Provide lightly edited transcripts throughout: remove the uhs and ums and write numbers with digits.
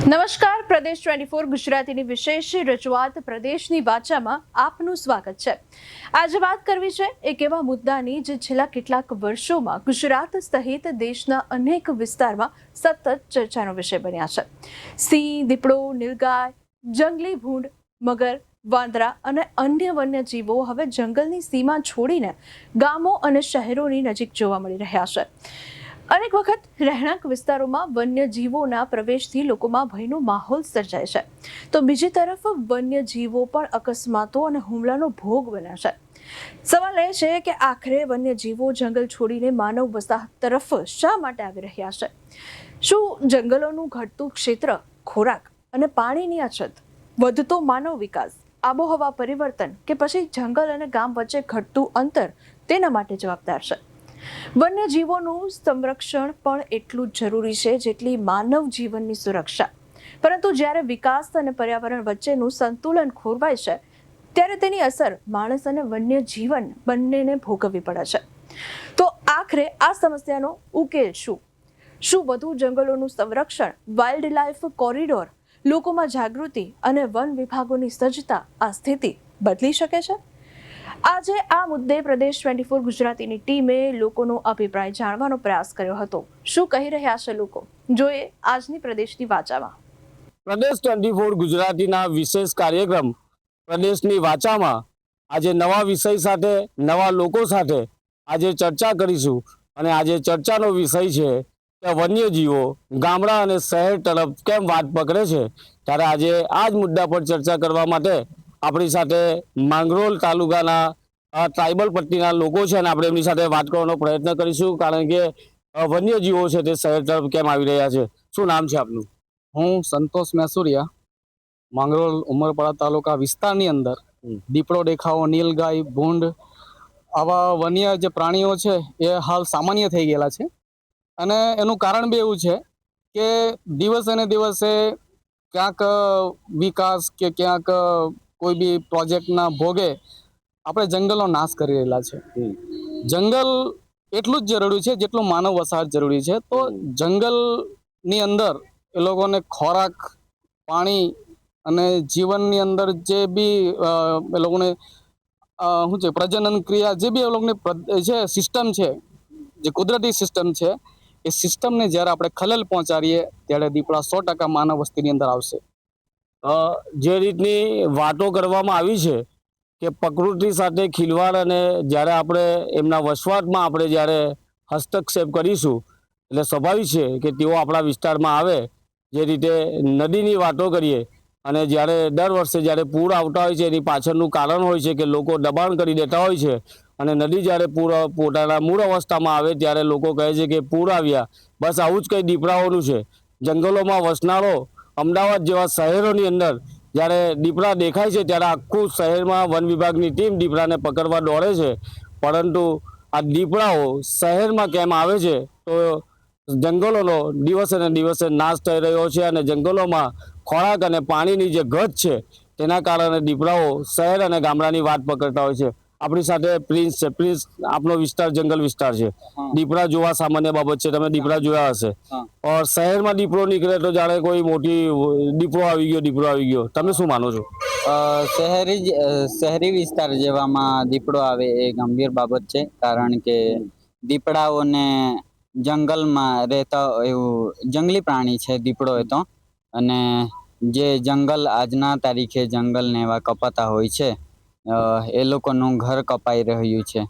નમસ્કાર, પ્રદેશ 24 ગુજરાતીની વિશેષ રજૂઆત પ્રદેશની વાચામાં આપનું સ્વાગત છે। આજે વાત કરવી છે એક એવા મુદ્દાની જે છેલ્લા કેટલાક વર્ષોમાં ગુજરાત સહિત દેશના અનેક વિસ્તારમાં સતત ચર્ચાનો વિષય બન્યા છે। સિંહ, દીપડો, નીલગાય, જંગલી ભૂંડ, મગર, વાંદરા અને અન્ય વન્યજીવો હવે જંગલની સીમા છોડીને ગામો અને શહેરોની નજીક જોવા મળી રહ્યા છે। અનેક વખત રહેણાંક વિસ્તારોમાં વન્યજીવોના પ્રવેશથી લોકોમાં ભયનો માહોલ સર્જાય છે, તો બીજી તરફ વન્યજીવો પણ અકસ્માતો અને હુમલાનો ભોગ બન્યા છે। સવાલ એ છે કે આખરે વન્યજીવો જંગલ છોડીને માનવ વસાહત તરફ શા માટે આવી રહ્યા છે? શું જંગલોનું ઘટતું ક્ષેત્ર, ખોરાક અને પાણીની અછત, વધતો માનવ વિકાસ, આબોહવા પરિવર્તન કે પછી જંગલ અને ગામ વચ્ચે ઘટતું અંતર તેના માટે જવાબદાર છે? વન્યજીવોનું સંરક્ષણ પણ એટલું જ જરૂરી છે જેટલી માનવ જીવનની સુરક્ષા, પરંતુ જ્યારે વિકાસ અને પર્યાવરણ વચ્ચેનું સંતુલન ખોરવાય છે ત્યારે તેની અસર માણસ અને વન્યજીવન બંનેને ભોગવવી પડે છે। તો આખરે આ સમસ્યાનો ઉકેલ શું? શું વધુ જંગલોનું સંરક્ષણ, વાઇલ્ડ લાઇફ કોરિડોર, લોકોમાં જાગૃતિ અને વન વિભાગોની સજ્જતા આ સ્થિતિ બદલી શકે છે? આજે આ મુદ્દે પ્રદેશ 24 ગુજરાતીની ટીમે લોકોનો અભિપ્રાય જાણવાનો પ્રયાસ કર્યો હતો। શું કહી રહ્યા છે લોકો, જોઈએ આજની પ્રદેશની વાચામાં। પ્રદેશ 24 ગુજરાતીના વિશેષ કાર્યક્રમ પ્રદેશની વાચામાં આજે નવા વિષય સાથે, નવા લોકો સાથે આજે ચર્ચા કરીશું। અને આજે ચર્ચાનો વિષય છે કે વન્યજીવો ગામડા અને શહેર તરફ કેમ વાટ પકડે છે। ત્યારે આજે આ જ મુદ્દા પર ચર્ચા કરવા માટે આપણી સાથે માંગરોળ તાલુકાના ટ્રાઇબલ પટ્ટીના લોકો છે અને આપણે એમની સાથે વાત કરવાનો પ્રયત્ન કરીશું, કારણ કે વન્યજીવો છે તે શહેર તરફ કેમ આવી રહ્યા છે। શું નામ છે આપનું? હું સંતોષ મેસુરિયા, માંગરોળ ઉમરપાડા તાલુકા વિસ્તારની અંદર દીપડો દેખાવો, નીલગાય, ભૂંડ આવા વન્ય જે પ્રાણીઓ છે એ હાલ સામાન્ય થઈ ગયેલા છે। અને એનું કારણ બી એવું છે કે દિવસે ને દિવસે ક્યાંક વિકાસ કે ક્યાંક કોઈ બી પ્રોજેક્ટના ભોગે આપણે જંગલનો નાશ કરી રહેલા છે। જંગલ એટલું જ જરૂરી છે જેટલું માનવ વસાહત જરૂરી છે। તો જંગલની અંદર એ લોકોને ખોરાક, પાણી અને જીવનની અંદર જે બી એ લોકોને શું છે પ્રજનન ક્રિયા, જે બી એ લોકોની છે સિસ્ટમ છે, જે કુદરતી સિસ્ટમ છે, એ સિસ્ટમને જ્યારે આપણે ખલેલ પહોંચાડીએ ત્યારે દીપડા 100% માનવ વસ્તીની અંદર આવશે। જે રીતની વાતો કરવામાં આવી છે કે પ્રકૃતિ સાથે ખિલવાડ અને જ્યારે આપણે એમના વસવાટમાં આપણે જ્યારે હસ્તક્ષેપ કરીશું એટલે સ્વાભાવિક છે કે તેઓ આપણા વિસ્તારમાં આવે। જે રીતે નદીની વાતો કરીએ અને જ્યારે દર વર્ષે જ્યારે પૂર આવતા હોય છે એની પાછળનું કારણ હોય છે કે લોકો દબાણ કરી દેતા હોય છે અને નદી જ્યારે પોતાના મૂળ અવસ્થામાં આવે ત્યારે લોકો કહે છે કે પૂર આવ્યા, બસ આવું જ કંઈ દીપડાઓનું છે। જંગલોમાં વસનારો અમદાવાદ જેવા શહેરોની અંદર જ્યારે દીપડા દેખાય છે ત્યારે આખું શહેરમાં વન વિભાગની ટીમ દીપડાને પકડવા દોડે છે, પરંતુ આ દીપડાઓ શહેરમાં કેમ આવે છે? તો જંગલોનો દિવસે ને દિવસે નાશ થઈ રહ્યો છે અને જંગલોમાં ખોરાક અને પાણીની જે ઘટ છે તેના કારણે દીપડાઓ શહેર અને ગામડાની વાટ પકડતા હોય છે। આપણી સાથે પ્રિન્સ છે। પ્રિન્સ, આપનો વિસ્તાર જંગલ વિસ્તાર છે, દીપડા જોવા સામાન્ય બાબત છે, તમે દીપડા જોયા હશે। और શહેરમાં દીપડો નીકળે તો જાણે કોઈ મોટી દીપડો આવી ગયો, તમે શું માનો છો? શહેરી વિસ્તાર જેવામાં દીપડો આવે એ ગંભીર બાબત છે, કારણ કે દીપડાઓને જંગલમાં રહેતા એવું જંગલી પ્રાણી છે દીપડો એ તો। અને જે જંગલ આજના તારીખે જંગલને એવા કપાતા હોય છે, એ લોકોનું ઘર કપાઈ રહ્યું છે,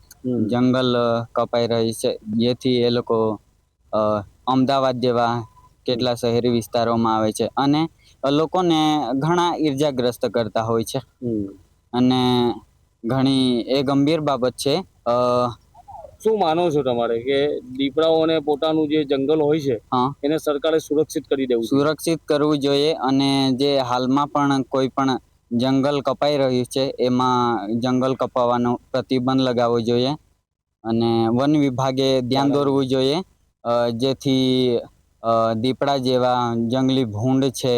જંગલ કપાઈ રહી છે, જેથી એ લોકો અમદાવાદ જેવા કેટલા શહેરી વિસ્તારોમાં આવે છે અને લોકોને ઘણા ઈર્જાગ્રસ્ત કરતા હોય છે। અને ઘણી એ ગંભીર બાબત છે। શું માનો છો તમારે કે દીપડાઓને પોતાનું જે જંગલ હોય છે એને સરકારે સુરક્ષિત કરી દેવું, સુરક્ષિત કરવું જોઈએ? અને જે હાલમાં પણ કોઈ પણ જંગલ કપાઈ રહ્યું છે એમાં જંગલ કપાવવાનો પ્રતિબંધ લગાવવો જોઈએ અને વન વિભાગે ધ્યાન દોરવું જોઈએ, જેથી દીપડા જેવા જંગલી ભૂંડ છે,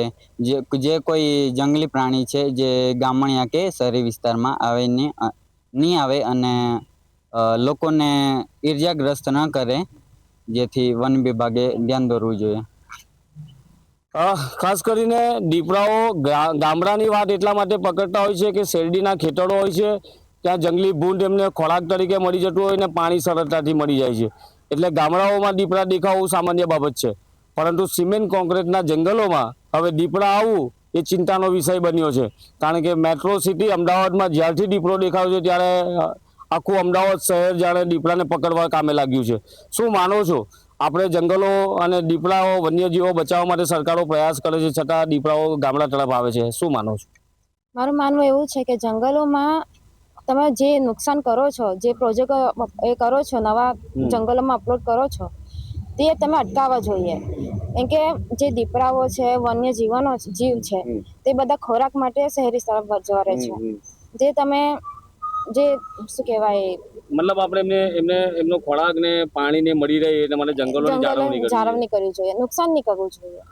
જે કોઈ જંગલી પ્રાણી છે જે ગામડિયા કે શહેરી વિસ્તારમાં આવે નહીં આવે અને લોકોને ઈર્જાગ્રસ્ત ન કરે, જેથી વન વિભાગે ધ્યાન દોરવું જોઈએ। ખાસ કરીને દીપડાઓ ગામડાની વાત એટલા માટે પકડતા હોય છે કે શેરડીના ખેતરો હોય છે, ત્યાં જંગલી ભૂંડ એમને ખોરાક તરીકે મળી જતું હોય ને પાણી સરળતાથી મળી જાય છે, એટલે ગામડાઓમાં દીપડા દેખાવું સામાન્ય બાબત છે. પરંતુ સિમેન્ટ કોન્ક્રીટના જંગલોમાં હવે દીપડા આવવું એ ચિંતાનો વિષય બન્યો છે, કારણ કે મેટ્રો સિટી અમદાવાદમાં જ્યારથી દીપડો દેખાયો છે ત્યારે આખું અમદાવાદ શહેર જાણે દીપડાને પકડવા કામે લાગ્યું છે. શું માનો છો, આપણે જંગલો અને દીપડાઓ વન્યજીવો બચાવવા માટે સરકારો પ્રયાસ કરે છે, છતાં દીપડાઓ ગામડા તરફ આવે છે? શું માનો છો? મારું માનવું એવું છે કે જંગલોમાં તમે જે નુકસાન કરો છો, જે પ્રોજેક્ટ એ કરો છો, નવા જંગલોમાં અપલોડ કરો છો, તે તમે અટકાવવા જોઈએ. કેમ કે જે દીપડાઓ છે, વન્ય જીવ છે, તે બધા ખોરાક માટે શહેરી તરફ જવા રહે છે. જે તમે જે શું કહેવાય, મતલબ આપણે એમનો ખોરાક ને પાણી ને મળી રહે એટલે મને જંગલોની જાળવણી કરવી જોઈએ, નુકસાન નહીં કરવું જોઈએ.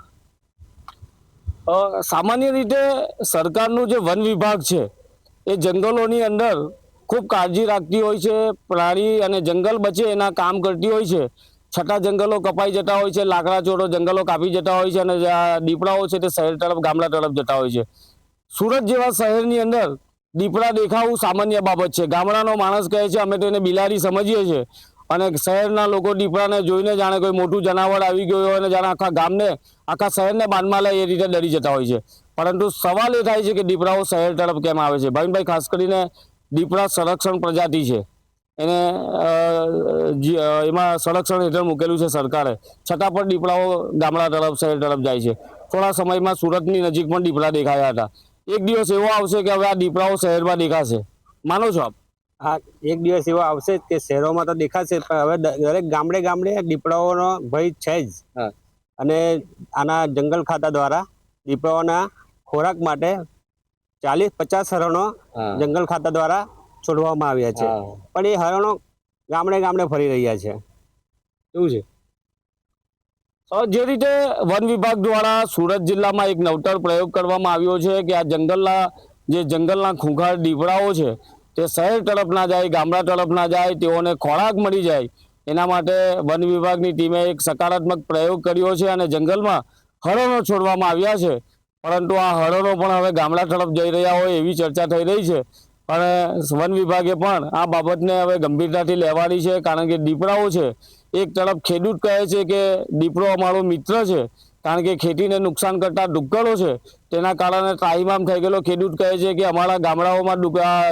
સામાન્ય રીતે સરકારનું જે વન વિભાગ છે એ જંગલોની અંદર ખૂબ કાળજી રાખતી હોય છે, પ્રાણી અને જંગલ બચે એના કામ કરતી હોય છે, છતાં જંગલો કપાઈ જતા હોય છે, લાકડા ચોરો જંગલો કાપી જતા હોય છે અને દીપડાઓ છે તે શહેર તરફ ગામડા તરફ જતા હોય છે. સુરત જેવા શહેરની અંદર દીપડા દેખાવું સામાન્ય બાબત છે. ગામડાનો માણસ કહે છે અમે તો એને બિલાડી સમજીએ છીએ, અને શહેરના લોકો દીપડાને જોઈને જાણે કોઈ મોટું જનાવર આવી ગયું હોય અને જાણે આખા શહેરને બાંધમાં લે એ રીતે ડરી જતા હોય છે. પરંતુ સવાલ એ થાય છે કે દીપડાઓ શહેર તરફ કેમ આવે છે? ભાવિનભાઈ, ખાસ કરીને દીપડા સંરક્ષણ પ્રજાતિ છે, એને એમાં સંરક્ષણ હેઠળ મૂકેલું છે સરકારે, છતાં પણ દીપડાઓ ગામડા તરફ શહેર તરફ જાય છે. થોડા સમયમાં સુરતની નજીક પણ દીપડા દેખાયા હતા. એક દિવસ એવો આવશે કે હવે આ દીપડાઓ શહેરમાં દેખાશે, માનો છો આપ? હા, એક દિવસ એવો આવશે કે શહેરોમાં તો દેખાશે, પણ હવે દરેક ગામડે દીપડાઓનો ભય છે જ. અને આના જંગલ ખાતા દ્વારા દીપડાઓના ખોરાક માટે 40-50 હરણો જંગલ ખાતા દ્વારા છોડવામાં આવ્યા છે, પણ એ હરણો ગામડે ફરી રહ્યા છે. એવું છે. જે રીતે વન વિભાગ દ્વારા સુરત જિલ્લામાં એક નવતર પ્રયોગ કરવામાં આવ્યો છે કે આ જંગલના ખૂંખાર દીપડાઓ છે તે શહેર તરફ ના જાય, ગામડા તરફ ના જાય, તેઓને ખોરાક મળી જાય, એના માટે વન વિભાગની ટીમે એક સકારાત્મક પ્રયોગ કર્યો છે અને જંગલમાં હરણો છોડવામાં આવ્યા છે. પરંતુ આ હરણો પણ હવે ગામડા તરફ જઈ રહ્યા હોય એવી ચર્ચા થઈ રહી છે, અને વન વિભાગે પણ આ બાબતને હવે ગંભીરતાથી લેવાની છે, કારણ કે દીપડાઓ છે, એક તરફ ખેડૂત કહે છે કે દીપડો અમારો મિત્ર છે, કારણ કે ખેતીને નુકસાન કરતા ડુક્કરો છે, તેના કારણે ત્રાહિમામ થઈ ગયેલો ખેડૂત કહે છે કે અમારા ગામડાઓમાં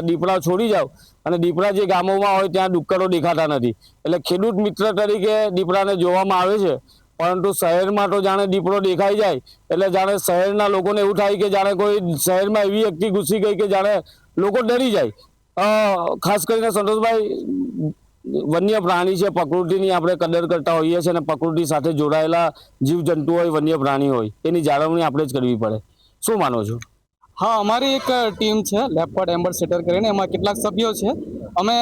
દીપડા છોડી જાઓ, અને દીપડા જે ગામોમાં હોય ત્યાં ડુક્કરો દેખાતા નથી. એટલે ખેડૂત મિત્ર તરીકે દીપડાને જોવામાં આવે છે, પરંતુ શહેરમાં તો જાણે દીપડો દેખાઈ જાય એટલે જાણે શહેરના લોકોને એવું થાય કે જાણે કોઈ શહેરમાં એવી વ્યક્તિ ઘૂસી ગઈ કે જાણે લોકો ડરી જાય. ખાસ કરીને સંતોષભાઈ, વન્ય પ્રાણી છે, પ્રકૃતિની આપણે કદર કરતા હોઈએ છીએ, અને પ્રકૃતિ સાથે જોડાયેલા જીવજંતુ હોય, વન્ય પ્રાણી હોય, એની જાળવણી આપણે જ કરવી પડે. શું માનો છો? હા, અમારી એક ટીમ છે લેપર્ડ એમ્બેસેડર કરીને, એમાં કેટલાક સભ્યો છે. અમે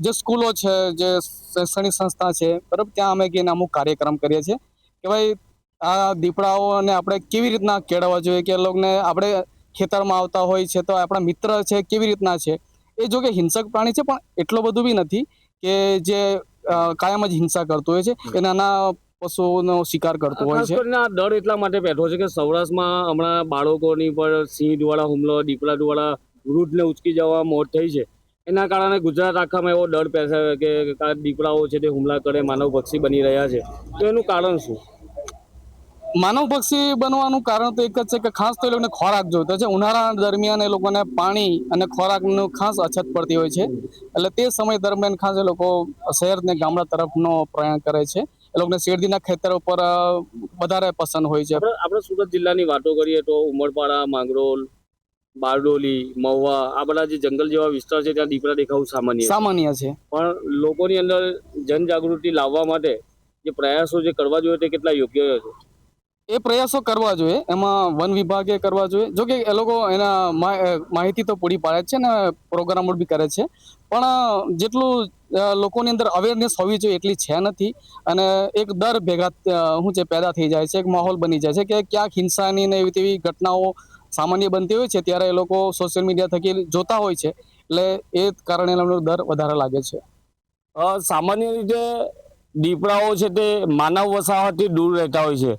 જે સ્કૂલો છે, જે શૈક્ષણિક સંસ્થા છે, બરાબર, ત્યાં અમે ગઈને અમુક કાર્યક્રમ કરીએ છીએ કે ભાઈ આ દીપડાઓને આપણે કેવી રીતના કેળવવા જોઈએ, કે એ લોકોને આપણે ખેતરમાં આવતા હોય છે તો આપણા મિત્ર છે કેવી રીતના છે. એ જો કે હિંસક પ્રાણી છે, પણ એટલો બધું બી નથી કે જે કાયમ જ હિંસા કરતું હોય છે, એ નાના પશુઓનો શિકાર કરતો હોય છે. ખાસ કરીને આ ડર એટલા માટે બેઠો છે કે સૌરાષ્ટ્રમાં હમણાં બાળકોની પર સિંહ દ્વારા હુમલો, દીપડા દ્વારા વૃદ્ધને ઉચકી જવા મોત થઈ છે. એના કારણે ગુજરાત આખામાં એવો ડર પેસાયો કે દીપડાઓ છે તે હુમલા કરે, માનવ પક્ષી બની રહ્યા છે. તો એનું કારણ શું? માનવ પક્ષી બનવાનું કારણ તો એક જ છે કે ખાસ તો એ લોકોને ખોરાક જોઈતો છે. ઉનાળા દરમિયાન એ લોકોને પાણી અને ખોરાકનું ખાસ અછત પડતી હોય છે, એટલે તે સમય દરમિયાન ખાસ એ લોકો શહેર ને ગામડા તરફનો પ્રયાણ કરે છે. એ લોકોને શેરડીના ખેતર ઉપર વધારે પસંદ હોય છે. આપણે સુરત જિલ્લાની વાતો કરીએ તો ઉમરપાડા, માંગરોળ, બારડોલી, મહુવા, આ બધા જે જંગલ જેવા વિસ્તાર છે ત્યાં દીપડા દેખાવું સામાન્ય છે. પણ લોકોની અંદર જનજાગૃતિ લાવવા માટે જે પ્રયાસો જે કરવા જોઈએ તે કેટલા યોગ્ય છે? એ પ્રયાસો કરવા જોઈએ, એમાં વન વિભાગે કરવા જોઈએ. જો કે એ લોકો એના માહિતી તો પૂરી પાડે છે ને પ્રોગ્રામો બી કરે છે, પણ જેટલું લોકોની અંદર અવેરનેસ હોવી જોઈએ એટલી છે નથી. અને એક ડર પેદા થઈ જાય છે, એક માહોલ બની જાય છે કે ક્યાંક હિંસાની ને એવી તેવી ઘટનાઓ સામાન્ય બનતી હોય છે, ત્યારે એ લોકો સોશિયલ મીડિયા થકી જોતા હોય છે, એટલે એ કારણે એનો ડર વધારે લાગે છે. સામાન્ય રીતે દીપડાઓ છે તે માનવ વસાહતથી દૂર રહેતા હોય છે,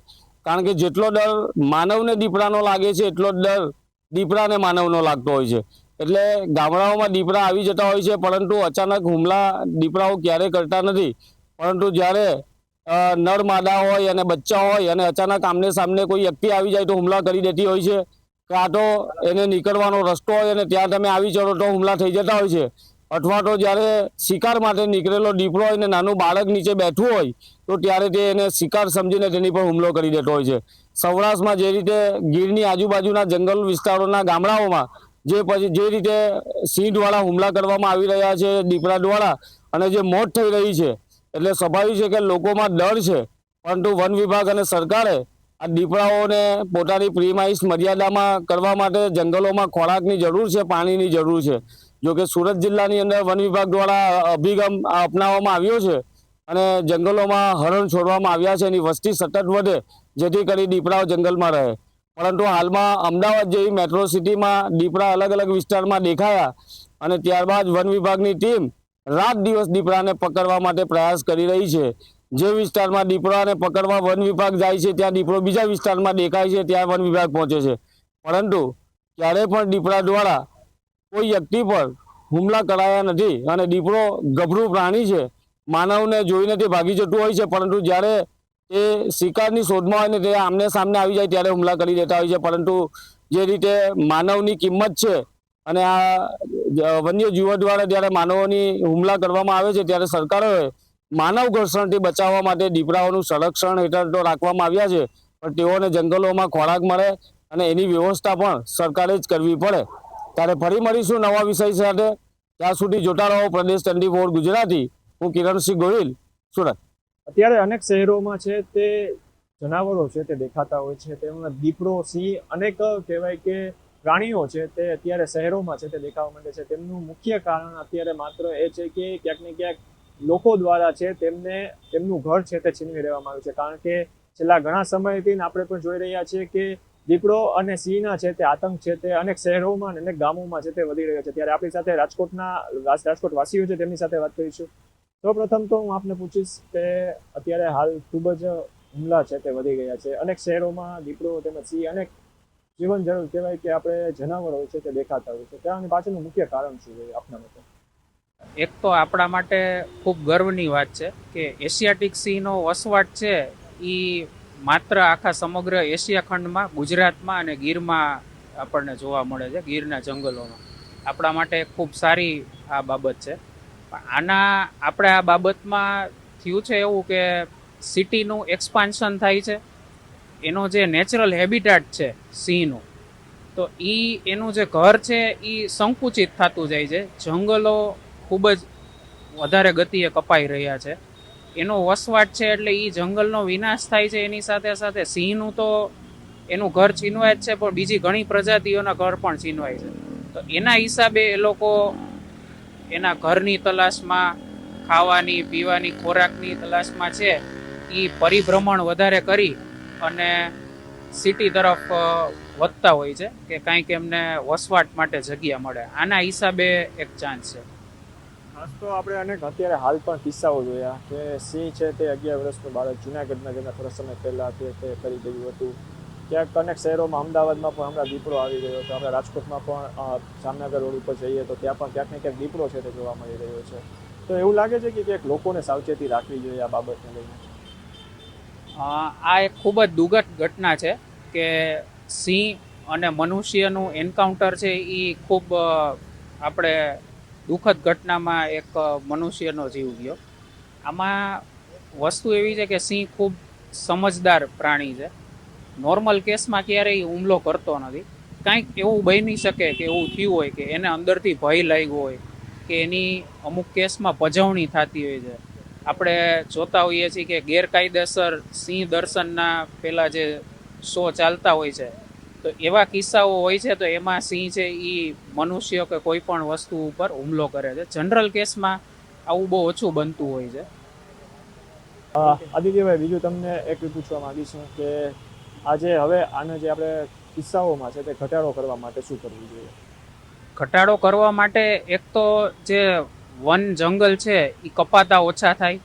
કારણ કે જેટલો ડર માનવને દીપડાનો લાગે છે એટલો જ ડર દીપડાને માનવનો લાગતો હોય છે. એટલે ગામડાઓમાં દીપડા આવી જતા હોય છે, પરંતુ અચાનક હુમલા દીપડાઓ ક્યારેય કરતા નથી. પરંતુ જ્યારે નર માદા હોય અને બચ્ચા હોય અને અચાનક આમને સામને કોઈ વ્યક્તિ આવી જાય તો હુમલા કરી દેતી હોય છે. કાં તો એને નીકળવાનો રસ્તો હોય અને ત્યાં તમે આવી ચડો તો હુમલા થઈ જતા હોય છે. અથવા તો જ્યારે શિકાર માટે નીકળેલો દીપડો હોય ને નાનું બાળક નીચે બેઠું હોય તો ત્યારે તે એને શિકાર સમજીને તેની પર હુમલો કરી દેતો હોય છે. સૌરાષ્ટ્રમાં જે રીતે ગીરની આજુબાજુના જંગલ વિસ્તારોના ગામડાઓમાં જે રીતે સિંહ દ્વારા હુમલા કરવામાં આવી રહ્યા છે દીપડા દ્વારા, અને જે મોત થઈ રહી છે, એટલે સ્વાભાવિક છે કે લોકોમાં ડર છે. પરંતુ વન વિભાગ અને સરકારે આ દીપડાઓને પોતાની પ્રીમાઇસ મર્યાદામાં કરવા માટે જંગલોમાં ખોરાકની જરૂર છે, પાણીની જરૂર છે. જોકે સુરત જિલ્લાની અંદર વન વિભાગ દ્વારા અભિગમ અપનાવવામાં આવ્યો છે અને જંગલોમાં હરણ છોડવામાં આવ્યા છે. એની વસ્તી સતત વધે જેથી કરી દીપડાઓ જંગલમાં રહે. પરંતુ હાલમાં અમદાવાદ જેવી મેટ્રો સિટીમાં દીપડા અલગ અલગ વિસ્તારમાં દેખાયા અને ત્યારબાદ વન વિભાગની ટીમ રાત દિવસ દીપડાને પકડવા માટે પ્રયાસ કરી રહી છે. જે વિસ્તારમાં દીપડાને પકડવા વન વિભાગ જાય છે ત્યાં દીપડો બીજા વિસ્તારમાં દેખાય છે, ત્યાં વન વિભાગ પહોંચે છે. પરંતુ ક્યારેય પણ દીપડા દ્વારા કોઈ વ્યક્તિ પર હુમલા કરાયા નથી. અને દીપડો ગભરું પ્રાણી છે, માનવને જોઈને તે ભાગી જતું હોય છે, પરંતુ જ્યારે એ શિકારની શોધમાં હોય ને તે આમને સામને આવી જાય ત્યારે હુમલા કરી દેતા હોય છે. પરંતુ જે રીતે માનવની કિંમત છે અને આ વન્ય જીવો દ્વારા જ્યારે માનવોની હુમલા કરવામાં આવે છે ત્યારે સરકારોએ માનવ ઘર્ષણથી બચાવવા માટે દીપડાઓનું સંરક્ષણ હેઠળ તો રાખવામાં આવ્યા છે, પણ તેઓને જંગલોમાં ખોરાક મળે અને એની વ્યવસ્થા પણ સરકારે જ કરવી પડે. ત્યારે ફરી મળીશું નવા વિષય સાથે. ત્યાં સુધી જોતા રહો પ્રદેશ 24 ગુજરાતી. હું કિરણસિંહ ગોહિલ, સુરત. અત્યારે અનેક શહેરોમાં છે તે જનાવરો છે તે દેખાતા હોય છે. તેમાં દીપડો, સિંહ, અનેક કહેવાય કે પ્રાણીઓ છે તે અત્યારે શહેરોમાં છે તે દેખાવા માંડે છે. તેમનું મુખ્ય કારણ અત્યારે માત્ર એ છે કે ક્યાંક ને ક્યાંક લોકો દ્વારા છે તેમનું ઘર છે તે છીનવી લેવામાં આવ્યું છે. કારણ કે છેલ્લા ઘણા સમયથી આપણે પણ જોઈ રહ્યા છીએ કે દીપડો અને સિંહના છે તે આતંક છે તે અનેક શહેરોમાં અને અનેક ગામોમાં છે તે વધી રહ્યો છે. ત્યારે આપણી સાથે રાજકોટ વાસીઓ છે તેમની સાથે વાત કરીશું. સૌપ્રથમ તો હું આપને પૂછીશ કે અત્યારે હાલ ખૂબ જ હુમલા છે તે વધી ગયા છે. અનેક શહેરોમાં દીપડો તેમજ સિંહ અનેક જીવન જરૂર કહેવાય કે આપણે જનાવરો છે તે દેખાતા હોય છે. ત્યાંની પાછળનું મુખ્ય કારણ શું છે આપના મતે? એક તો આપણા માટે ખૂબ ગર્વની વાત છે કે એશિયાટિક સિંહનો વસવાટ છે એ માત્ર આખા સમગ્ર એશિયા ખંડમાં, ગુજરાતમાં અને ગીરમાં આપણને જોવા મળે છે, ગીરના જંગલોમાં. આપણા માટે ખૂબ સારી આ બાબત છે. આપણે આ બાબતમાં થયું છે એવું કે સિટીનું એક્સપાન્શન થાય છે, એનો જે નેચરલ હેબિટાટ છે સિંહનું, તો એનું જે ઘર છે એ સંકુચિત થતું જાય છે. જંગલો ખૂબ જ વધારે ગતિએ કપાઈ રહ્યા છે. એનો વસવાટ છે એટલે એ જંગલનો વિનાશ થાય છે. એની સાથે સાથે સિંહનું તો એનું ઘર છીનવાય જ છે, પણ બીજી ઘણી પ્રજાતિઓના ઘર પણ છીનવાય છે. તો એના હિસાબે એ લોકો એના ઘરની તલાશમાં, ખાવાની પીવાની ખોરાકની તલાશમાં છે એ પરિભ્રમણ વધારે કરી અને સિટી તરફ વધતા હોય છે કે કાંઈક એમને વસવાટ માટે જગ્યા મળે. આના હિસાબે એક ચાન્સ છે. ખાસ તો આપણે અનેક અત્યારે હાલ પણ કિસ્સાઓ જોયા કે સિંહ છે તે 11 વર્ષનું બાળક જુનાગઢના જેના થોડા સમય પહેલા તે કરી ગયું હતું. ક્યાંક અનેક શહેરોમાં, અમદાવાદમાં પણ હમણાં દીપડો આવી ગયો હતો. આપણે રાજકોટમાં પણ જામનગર રોડ ઉપર જઈએ તો ત્યાં પણ ક્યાંક ને ક્યાંક દીપડો છે તે જોવા મળી રહ્યો છે. તો એવું લાગે છે કે ક્યાંક લોકોને સાવચેતી રાખવી જોઈએ આ બાબતને લઈને? આ એક ખૂબ જ દુઃખદ ઘટના છે કે સિંહ અને મનુષ્યનું એન્કાઉન્ટર છે એ ખૂબ આપણે દુઃખદ ઘટનામાં એક મનુષ્યનો જીવ ગયો. આમાં વસ્તુ એવી છે કે સિંહ ખૂબ સમજદાર પ્રાણી છે. નોર્મલ કેસમાં ક્યારેય હુમલો કરતો નથી. કાંઈક એવું બની શકે કે એવું થયું હોય કે એને અંદરથી ભય લાગ્યો હોય કે એની અમુક કેસમાં પજવણી થતી હોય છે. આપણે જોતા હોઈએ છીએ કે ગેરકાયદેસર સિંહ દર્શનના પહેલાં જે શો ચાલતા હોય છે, તો એવા કિસ્સાઓ હોય છે. તો એમાં સિંહ છે એ મનુષ્ય કે કોઈ પણ વસ્તુ ઉપર હુમલો કરે છે. જનરલ કેસમાં આવું બહુ ઓછું બનતું હોય છે. આદિત્યભાઈ, બીજું તમને એક પૂછવા માંગીશું કે આજે હવે આના જે આપણે કિસ્સાઓમાં છે તે ઘટાડો કરવા માટે શું કરવું જોઈએ? ઘટાડો કરવા માટે એક તો જે વન જંગલ છે એ કપાતા ઓછા થાય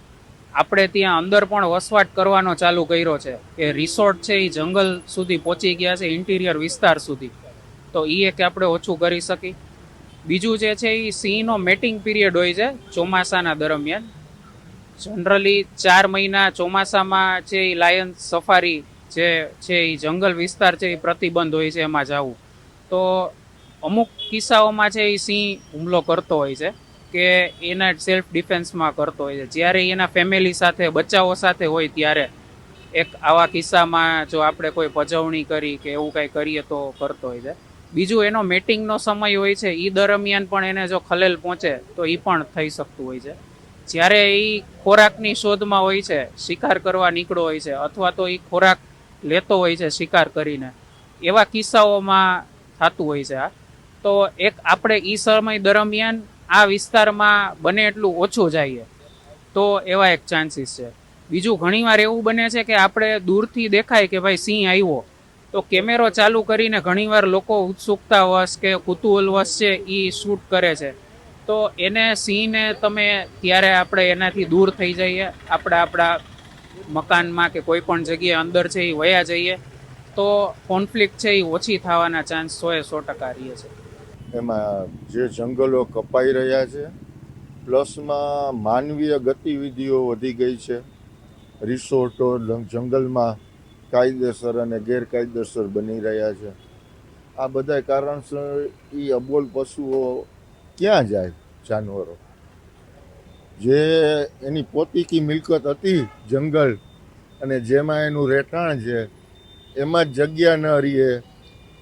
આપણે ત્યાં અંદર પણ વસવાટ કરવાનો ચાલુ કર્યો છે કે રિસોર્ટ છે એ જંગલ સુધી પહોંચી ગયા છે, ઇન્ટિરિયર વિસ્તાર સુધી. તો એ એક આપણે ઓછું કરી શકી. બીજું જે છે એ સિંહનો મેટિંગ પીરિયડ હોય છે ચોમાસાના દરમિયાન. જનરલી 4 મહિના ચોમાસામાં છે એ લાયન સફારી જે છે એ જંગલ વિસ્તાર છે એ પ્રતિબંધ હોય છે એમાં જવું. તો અમુક કિસ્સાઓમાં છે એ સિંહ હુમલો કરતો હોય છે કે એના સેલ્ફ ડિફેન્સમાં કરતો હોય છે. જ્યારે એના ફેમિલી સાથે બચ્ચાઓ સાથે હોય ત્યારે એક આવા કિસ્સામાં જો આપણે કોઈ પજવણી કરી કે એવું કાંઈ કરીએ તો કરતો હોય છે. બીજું એનો મેટિંગનો સમય હોય છે એ દરમિયાન પણ એને જો ખલેલ પહોંચે તો એ પણ થઈ શકતું હોય છે. જ્યારે એ ખોરાકની શોધમાં હોય છે, શિકાર કરવા નીકળ્યો હોય છે અથવા તો એ ખોરાક લેતો હોય છે શિકાર કરીને, એવા કિસ્સાઓમાં થતું હોય છે. તો એક આપણે એ સમય દરમિયાન આ વિસ્તારમાં બને એટલું ઓછું જઈએ તો એવા એક ચાન્સીસ છે. બીજું ઘણીવાર એવું બને છે કે આપણે દૂરથી દેખાય કે ભાઈ સિંહ આવ્યો તો કેમેરો ચાલુ કરીને ઘણીવાર લોકો ઉત્સુકતાવશ કે કુતૂહલવશ છે એ શૂટ કરે છે. તો એને સિંહને તમે ત્યારે આપણે એનાથી દૂર થઈ જઈએ, આપણા મકાનમાં કે કોઈ પણ જગ્યાએ અંદર છે એ વયા જઈએ તો કોન્ફ્લિક્ટ છે એ ઓછી થવાના ચાન્સ 100% રહે છે. એમાં જે જંગલો કપાઈ રહ્યા છે, પ્લસમાં માનવીય ગતિવિધિઓ વધી ગઈ છે. રિસોર્ટો જંગલમાં કાયદેસર અને ગેરકાયદેસર બની રહ્યા છે. આ બધા કારણસર એ અબોલ પશુઓ ક્યાં જાય? જાનવરો જે એની પોતીકી મિલકત હતી જંગલ અને જેમાં એનું રહેઠાણ છે એમાં જ જગ્યા ન રહે,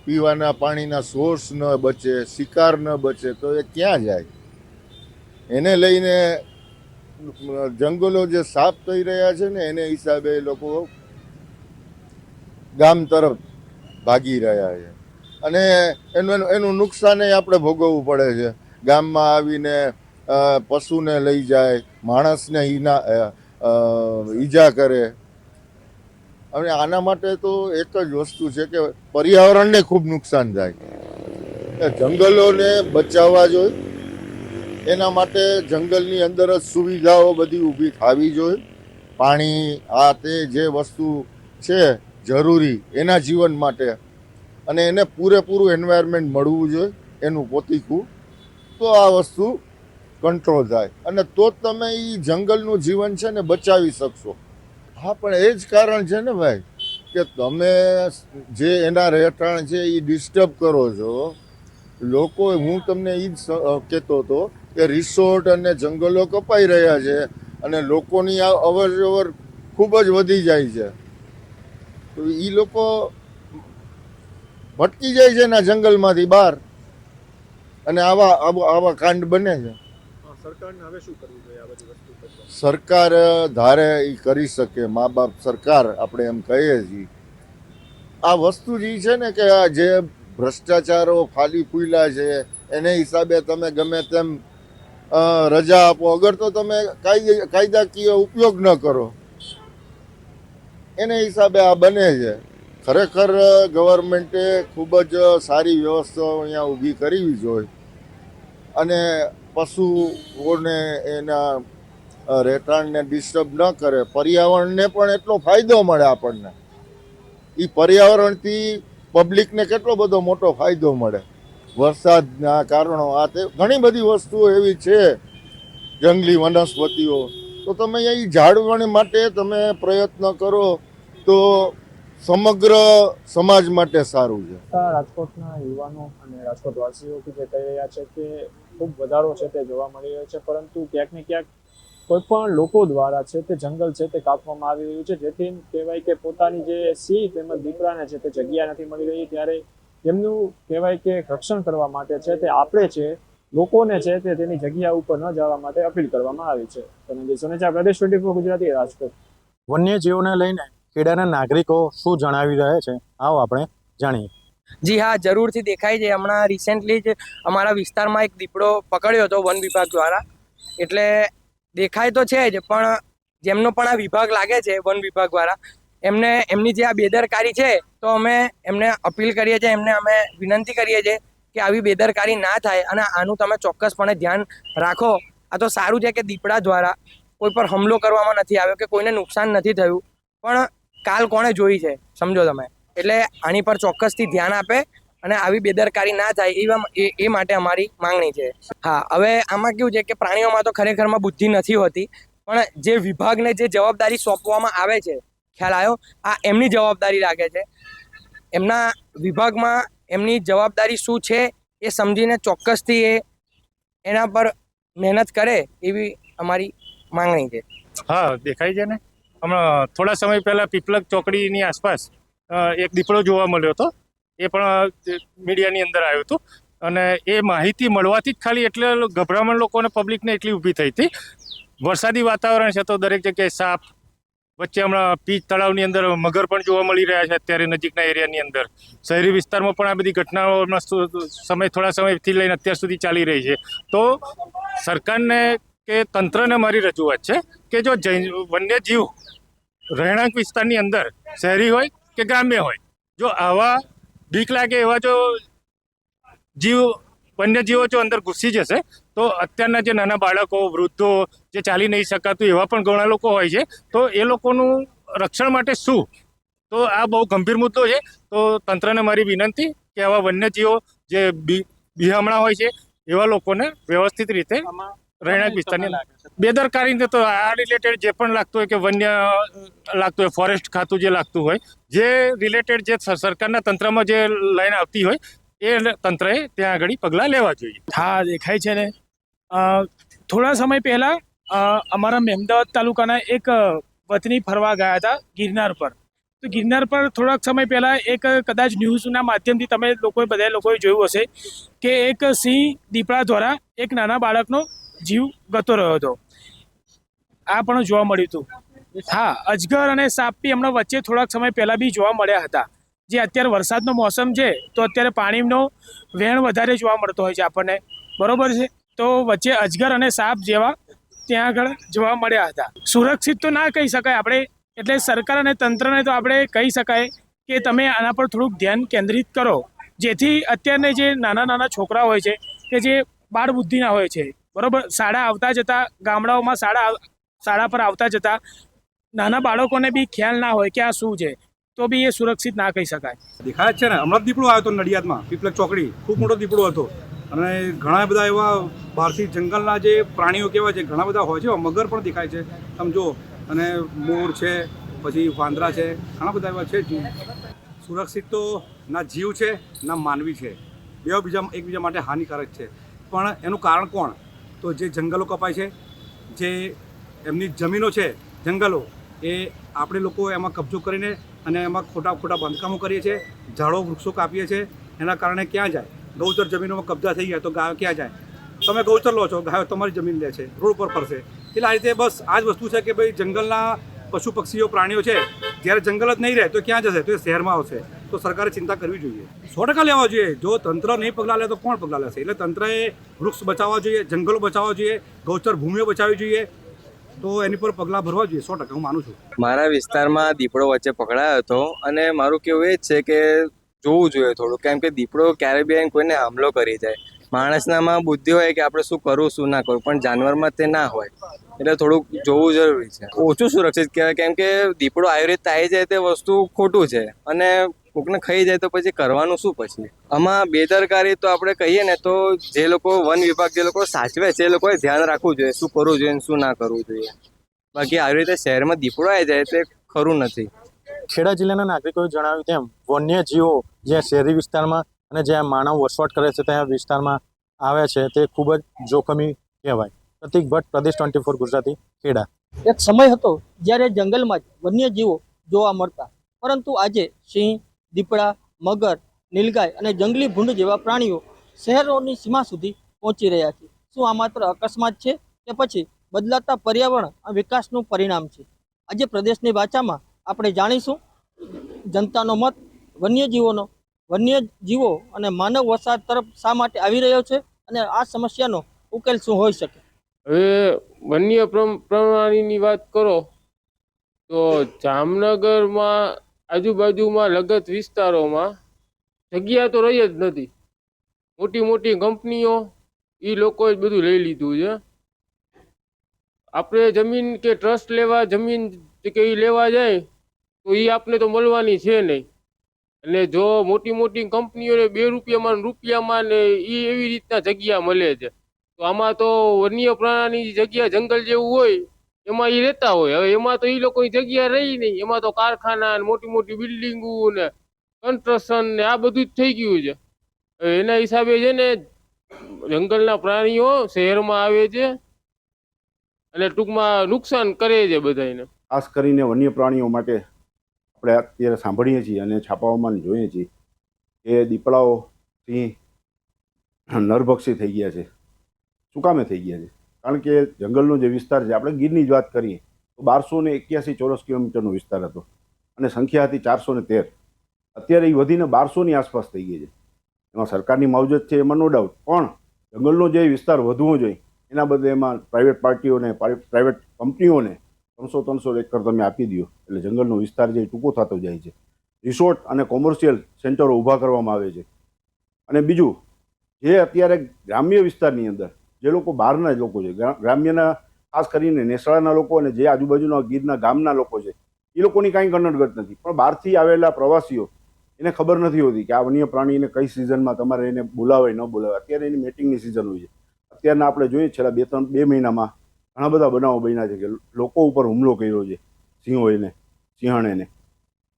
પીવાના પાણીના સોર્સ ન બચે, શિકાર ન બચે તો એ ક્યાં જાય? એને લઈને જંગલો જે સાફ થઈ રહ્યા છે ને એને હિસાબે એ લોકો ગામ તરફ ભાગી રહ્યા છે અને એનું નુકસાન આપણે ભોગવવું પડે છે. ગામમાં આવીને પશુને લઈ જાય, માણસને ઈજા કરે. હવે આના માટે તો એક જ વસ્તુ છે કે પર્યાવરણને ખૂબ નુકસાન થાય. જંગલોને બચાવવા જોઈએ, એના માટે જંગલની અંદર જ સુવિધાઓ બધી ઊભી થવી જોઈએ. પાણી આ તે જે વસ્તુ છે જરૂરી એના જીવન માટે, અને એને પૂરેપૂરું એન્વાયરમેન્ટ મળવું જોઈએ એનું પોતીકું, તો આ વસ્તુ કંટ્રોલ થાય અને તો જ તમે એ જંગલનું જીવન છે ને બચાવી શકશો. હા, પણ એ જ કારણ છે ને ભાઈ કે તમે જે એના રહેઠાણ છે એ ડિસ્ટર્બ કરો છો. લોકો, હું તમને એ જ કહેતો હતો કે રિસોર્ટ અને જંગલો કપાઈ રહ્યા છે અને લોકોની આ અવર જવર ખૂબ જ વધી જાય છે. તો એ લોકો ભટકી જાય છે એના જંગલમાંથી બહાર અને આવા કાંડ બને છે. સરકારને હવે શું કરવું જોઈએ આ બધી વસ્તુ પર? સરકાર ધારે એ કરી શકે, મા બાપ સરકાર આપણે એમ કહીએ છીએ. આ વસ્તુ જે છે ને કે આ જે ભ્રષ્ટાચારો ફાલી ફૂલ્યા છે એને હિસાબે તમે ગમે તેમ રજા આપો, અગર તો તમે કાયદાકીય ઉપયોગ ન કરો એને હિસાબે આ બને છે. ખરેખર ગવર્મેન્ટે ખૂબ જ સારી વ્યવસ્થાઓ અહીંયા ઊભી કરવી જોઈએ અને પશુઓને એના રહેઠાણને ડિસ્ટર્બ ન કરે. પર્યાવરણને પણ એટલો ફાયદો મળે આપણને. એ પર્યાવરણથી પબ્લિકને કેટલો બધો મોટો ફાયદો મળે. વરસાદના કારણો આ તે ઘણી બધી વસ્તુઓ એવી છે, જંગલી વનસ્પતિઓ. તો તમે અહીં જાળવણી માટે તમે પ્રયત્ન કરો તો સમગ્ર સમાજ માટે સારું છે. રાજકોટના યુવાનો અને રાજકોટ વાસીઓ જે કહી રહ્યા છે કે ખૂબ વધારો છે તે જોવા મળી રહ્યો છે, પરંતુ ક્યાંક ને ક્યાંક કોઈ પણ લોકો દ્વારા છે તે જંગલ છે તે કાપવામાં આવી રહ્યું છે, જેથી કહેવાય કે પોતાની જે સિંહ તેમજ દીપડાને છે તે જગ્યા નથી મળી રહી. ત્યારે તેમનું કહેવાય કે રક્ષણ કરવા માટે છે તે આપણે છે લોકોને છે તે તેની જગ્યા ઉપર ન જવા માટે અપીલ કરવામાં આવી છે. ધનંજય સોનેચા, પ્રદેશ 24 ગુજરાતી, રાજકોટ. વન્યજીવોને લઈને ખેડાના નાગરિકો શું જણાવી રહ્યા છે, આવો આપણે જાણીએ. જી હા, જરૂરથી દેખાય છે. હમણાં રિસેન્ટલી જ અમારા વિસ્તારમાં એક દીપડો પકડ્યો હતો વન વિભાગ દ્વારા. એટલે દેખાય તો છે જ, પણ જેમનો પણ આ વિભાગ લાગે છે વન વિભાગ દ્વારા, એમની જે આ બેદરકારી છે, તો અમે એમને અપીલ કરીએ છીએ, એમને અમે વિનંતી કરીએ છીએ કે આવી બેદરકારી ના થાય અને આનું તમે ચોક્કસપણે ધ્યાન રાખો. આ તો સારું છે કે દીપડા દ્વારા કોઈ પર હુમલો કરવામાં નથી આવ્યો કે કોઈને નુકસાન નથી થયું, પણ કાલ કોણે જોઈ છે સમજો તમે. એટલે આની પર ચોક્કસથી ધ્યાન આપે અને આવી બેદરકારી ના થાય એ માટે અમારી માંગણી છે. હા, હવે આમાં કેવું છે કે પ્રાણીઓમાં તો ખરેખરમાં બુદ્ધિ નથી હોતી, પણ જે વિભાગને જે જવાબદારી સોંપવામાં આવે છે, ખ્યાલ આવ્યો, આ એમની જવાબદારી લાગે છે. એમના વિભાગમાં એમની જવાબદારી શું છે એ સમજીને ચોક્કસથી એના પર મહેનત કરે એવી અમારી માંગણી છે. હા, દેખાય છે ને. હમણાં થોડા સમય પહેલા પીપલક ચોકડીની આસપાસ એક દીપડો જોવા મળ્યો હતો. એ પણ મીડિયાની અંદર આવ્યું હતું અને એ માહિતી મળવાથી જ ખાલી એટલે ગભરામણ લોકોને પબ્લિકને એટલી ઊભી થઈ હતી. વરસાદી વાતાવરણ છે તો દરેક જગ્યાએ સાપ, વચ્ચે હમણાં પીચ તળાવની અંદર મગર પણ જોવા મળી રહ્યા છે અત્યારે નજીકના એરિયાની અંદર. શહેરી વિસ્તારમાં પણ આ બધી ઘટનાઓનો થોડા સમયથી લઈને અત્યાર સુધી ચાલી રહી છે. તો સરકારને કે તંત્રને મારી રજૂઆત છે કે જો વન્યજીવ રહેણાંક વિસ્તારની અંદર શહેરી હોય કે ગ્રામ્ય હોય, જો આવા બીક લાગે એવા જો વન્યજીવો જો અંદર ઘૂસી જશે તો અત્યારના જે નાના બાળકો, વૃદ્ધો, જે ચાલી નહીં શકાતું એવા પણ ઘણા લોકો હોય છે, તો એ લોકોનું રક્ષણ માટે શું? તો આ બહુ ગંભીર મુદ્દો છે. તો તંત્રને મારી વિનંતી કે આવા વન્યજીવો જે બિહામણા હોય છે એવા લોકોને વ્યવસ્થિત રીતે રહેણાંક વિસ્તારની બેદરકારીને તો આ રિલેટેડ જે પણ લાગતું હોય કે વન્ય લાગતું હોય, ફોરેસ્ટ ખાતું જે લાગતું હોય, જે રિલેટેડ જે સરકારના તંત્રમાં જે લાઈન આવતી હોય એ તંત્રએ ત્યાં આગળ પગલાં લેવા જોઈએ. હા, દેખાય છે ને. થોડા સમય પહેલા અમારા મહેમદાવાદ તાલુકાના એક વતની ફરવા ગયા હતા ગિરનાર પર. તો ગિરનાર પર થોડાક સમય પહેલા એક કદાચ ન્યૂઝના માધ્યમથી તમે બધા લોકોએ જોયું હશે કે એક સિંહ દીપડા દ્વારા એક નાના બાળકનો જીવ ગતો રહ્યો હતો. આ પણ જોવા મળ્યું હતું. હા, અજગર અને સાપ બી હમણાં વચ્ચે થોડાક સમય પહેલા બી જોવા મળ્યા હતા. જે અત્યારે વરસાદનો મોસમ છે તો અત્યારે પાણીનો વહેણ વધારે જોવા મળતો હોય છે આપણને, બરોબર છે. તો વચ્ચે અજગર અને સાપ જેવા ત્યાં આગળ જોવા મળ્યા હતા. સુરક્ષિત તો ના કહી શકાય આપણે, એટલે સરકાર અને તંત્રને તો આપણે કહી શકાય કે તમે આના પર થોડુંક ધ્યાન કેન્દ્રિત કરો, જેથી અત્યારને જે નાના નાના છોકરા હોય છે કે જે બાળ બુદ્ધિના હોય છે, બરોબર, શાળા આવતા જતા, ગામડાઓમાં શાળા પર આવતા જતા નાના બાળકોને બી ખ્યાલ ના હોય કે આ શું છે, તો બી એ સુરક્ષિત ના કહી શકાય. દેખાય છે ને, હમણાં દીપડો આવ્યો હતો નડિયાદમાં, પીપલક ચોકડી, ખૂબ મોટો દીપડો હતો. અને ઘણા બધા એવા બહારથી જંગલના જે પ્રાણીઓ કહેવાય છે ઘણા બધા હોય છે. મગર પણ દેખાય છે સમજો, અને મોર છે, પછી વાંદરા છે, ઘણા બધા એવા છે. સુરક્ષિત તો ના જીવ છે ના માનવી છે, બે એકબીજા માટે હાનિકારક છે. પણ એનું કારણ કોણ? તો જે જંગલો કપાય છે, જે એમની જમીનો છે, જંગલો, એ આપણે લોકો એમાં કબજો કરીને અને એમાં ખોટા બાંધકામો કરીએ છીએ, ઝાડો વૃક્ષો કાપીએ છીએ. એના કારણે ક્યાં જાય? ગૌચર જમીનોમાં કબજા થઈ ગયા તો ગાયો ક્યાં જાય? તમે ગૌચર લો છો, ગાયો તમારી જમીન લે છે, રોડ પર ફરશે. એટલે આ રીતે બસ આ જ વસ્તુ છે કે ભાઈ જંગલના પશુ પક્ષીઓ પ્રાણીઓ છે, જ્યારે જંગલ જ નહીં રહે તો ક્યાં જશે? તો એ શહેરમાં આવશે. તો સરકારે ચિંતા કરવી જોઈએ, 100% લેવા જોઈએ. જો તંત્ર નહીં પગલાં લે તો કોણ પગલાં લેશે? એટલે તંત્રએ વૃક્ષ બચાવવા જોઈએ, જંગલો બચાવવા જોઈએ, ગૌચર ભૂમિઓ બચાવવી જોઈએ. તો એની પર પગલાં ભરવા જોઈએ, 100% હું માનું છું. મારા વિસ્તારમાં દીપડો વચ્ચે પકડાયો હતો અને મારું કેવું એ જ છે કે જોવું જોઈએ થોડું, કેમ કે દીપડો ક્યારે બી કોઈને હુમલો કરી જાય. માણસનામાં બુદ્ધિ હોય કે આપણે શું કરવું શું ના કરવું, પણ જાનવરમાં તે ના હોય. એટલે થોડુંક જોવું જરૂરી છે. ઓછું સુરક્ષિત કહેવાય, કેમ કે દીપડો આવી રીતે આવી જાય તે વસ્તુ ખોટું છે, અને કોકને ખાઈ જાય તો પછી કરવાનું શું? પછી આમાં બેદરકારી તો આપણે કહીએ ને તો જે લોકો વન વિભાગ જે લોકો સાચવે છે એ લોકોએ ધ્યાન રાખવું જોઈએ શું કરવું જોઈએ શું ના કરવું જોઈએ. બાકી આવી રીતે શહેરમાં દીપડો આવી જાય તે ખરું નથી. ખેડા જિલ્લાના નાગરિકોએ જણાવ્યું તેમ વન્યજીવો જે શહેરી વિસ્તારમાં અને જ્યાં માનવ વસવાટ કરે છે ત્યાં વિસ્તારમાં આવે છે તે ખૂબ જ જોખમી કહેવાય. પ્રતિક ભટ્ટ, પ્રદેશ 24 ગુજરાતી, ખેડા. એક સમય હતો જ્યારે જંગલમાં જ વન્યજીવો જોવા મળતા, પરંતુ આજે સિંહ, દીપડા, મગર, નીલગાય અને જંગલી ભૂંડ જેવા પ્રાણીઓ શહેરોની સીમા સુધી પહોંચી રહ્યા છે. શું આ માત્ર અકસ્માત છે કે પછી બદલાતા પર્યાવરણ અને વિકાસનું પરિણામ છે? આજે પ્રદેશની વાચામાં આપણે જાણીશું જનતાનો મત વન્યજીવો અને માનવ વસાહત તરફ શા માટે આવી રહ્યો છે અને આ સમસ્યાનો ઉકેલ શું હોઈ શકે. હવે વન્ય પ્રાણીની વાત કરો તો જામનગરમાં આજુબાજુમાં લગત વિસ્તારોમાં જગ્યા તો રહી જ નથી. મોટી મોટી કંપનીઓ એ લોકોએ બધું લઈ લીધું છે. આપણે જમીન કે ટ્રસ્ટ લેવા જમીન કે ઈ લેવા જાય તો એ આપણે તો મળવાની છે નહીં. અને જો મોટી મોટી કંપનીઓને 2 રૂપિયામાં ને રૂપિયામાં ને એ એવી રીતના જગ્યા મળે છે. તો આમાં તો વન્ય પ્રાણીની જગ્યા જંગલ જેવું હોય એમાં એ રહેતા હોય. હવે એમાં તો એ લોકોની જગ્યા રહી નહીં, એમાં તો કારખાના ને મોટી મોટી બિલ્ડિંગો ને કન્સ્ટ્રક્શન ને આ બધું જ થઈ ગયું છે. હવે એના હિસાબે છે ને જંગલના પ્રાણીઓ શહેરમાં આવે છે અને ટૂંકમાં નુકસાન કરે છે બધાને. ખાસ કરીને વન્ય પ્રાણીઓ માટે આપણે અત્યારે સાંભળીએ છીએ અને છાપાઓમાં જોઈએ છીએ કે દીપડાઓ સિંહ નરભક્ષી થઈ ગયા છે. શું કામે થઈ ગયા છે? કારણ કે જંગલનો જે વિસ્તાર છે, આપણે ગીરની જ વાત કરીએ તો 1281 ચોરસ કિલોમીટરનો વિસ્તાર હતો અને સંખ્યા હતી 413. અત્યારે એ વધીને 1200ની આસપાસ થઈ ગઈ છે. એમાં સરકારની માવજત છે, એમાં નો ડાઉટ, પણ જંગલનો જે વિસ્તાર વધવો જોઈએ એના બદલે એમાં પ્રાઇવેટ પાર્ટીઓને પ્રાઇવેટ કંપનીઓને 300 એકર તમે આપી દો એટલે જંગલનો વિસ્તાર જે ટૂંકો થતો જાય છે. રિસોર્ટ અને કોમર્શિયલ સેન્ટરો ઊભા કરવામાં આવે છે. અને બીજું, જે અત્યારે ગ્રામ્ય વિસ્તારની અંદર જે લોકો બહારના જ લોકો છે, ગ્રામ્યના ખાસ કરીને નેસડાના લોકો અને જે આજુબાજુના ગીરના ગામના લોકો છે, એ લોકોની કાંઈ ગણતગત નથી. પણ બહારથી આવેલા પ્રવાસીઓ એને ખબર નથી હોતી કે આ વન્ય પ્રાણીને કઈ સિઝનમાં તમારે એને બોલાવે ન બોલાવે. અત્યારે એની મેટિંગની સિઝન હોય છે. અત્યારના આપણે જોઈએ છેલ્લા 2 મહિનામાં ઘણા બધા બનાવો બન્યા છે કે લોકો ઉપર હુમલો કર્યો છે સિંહણેને.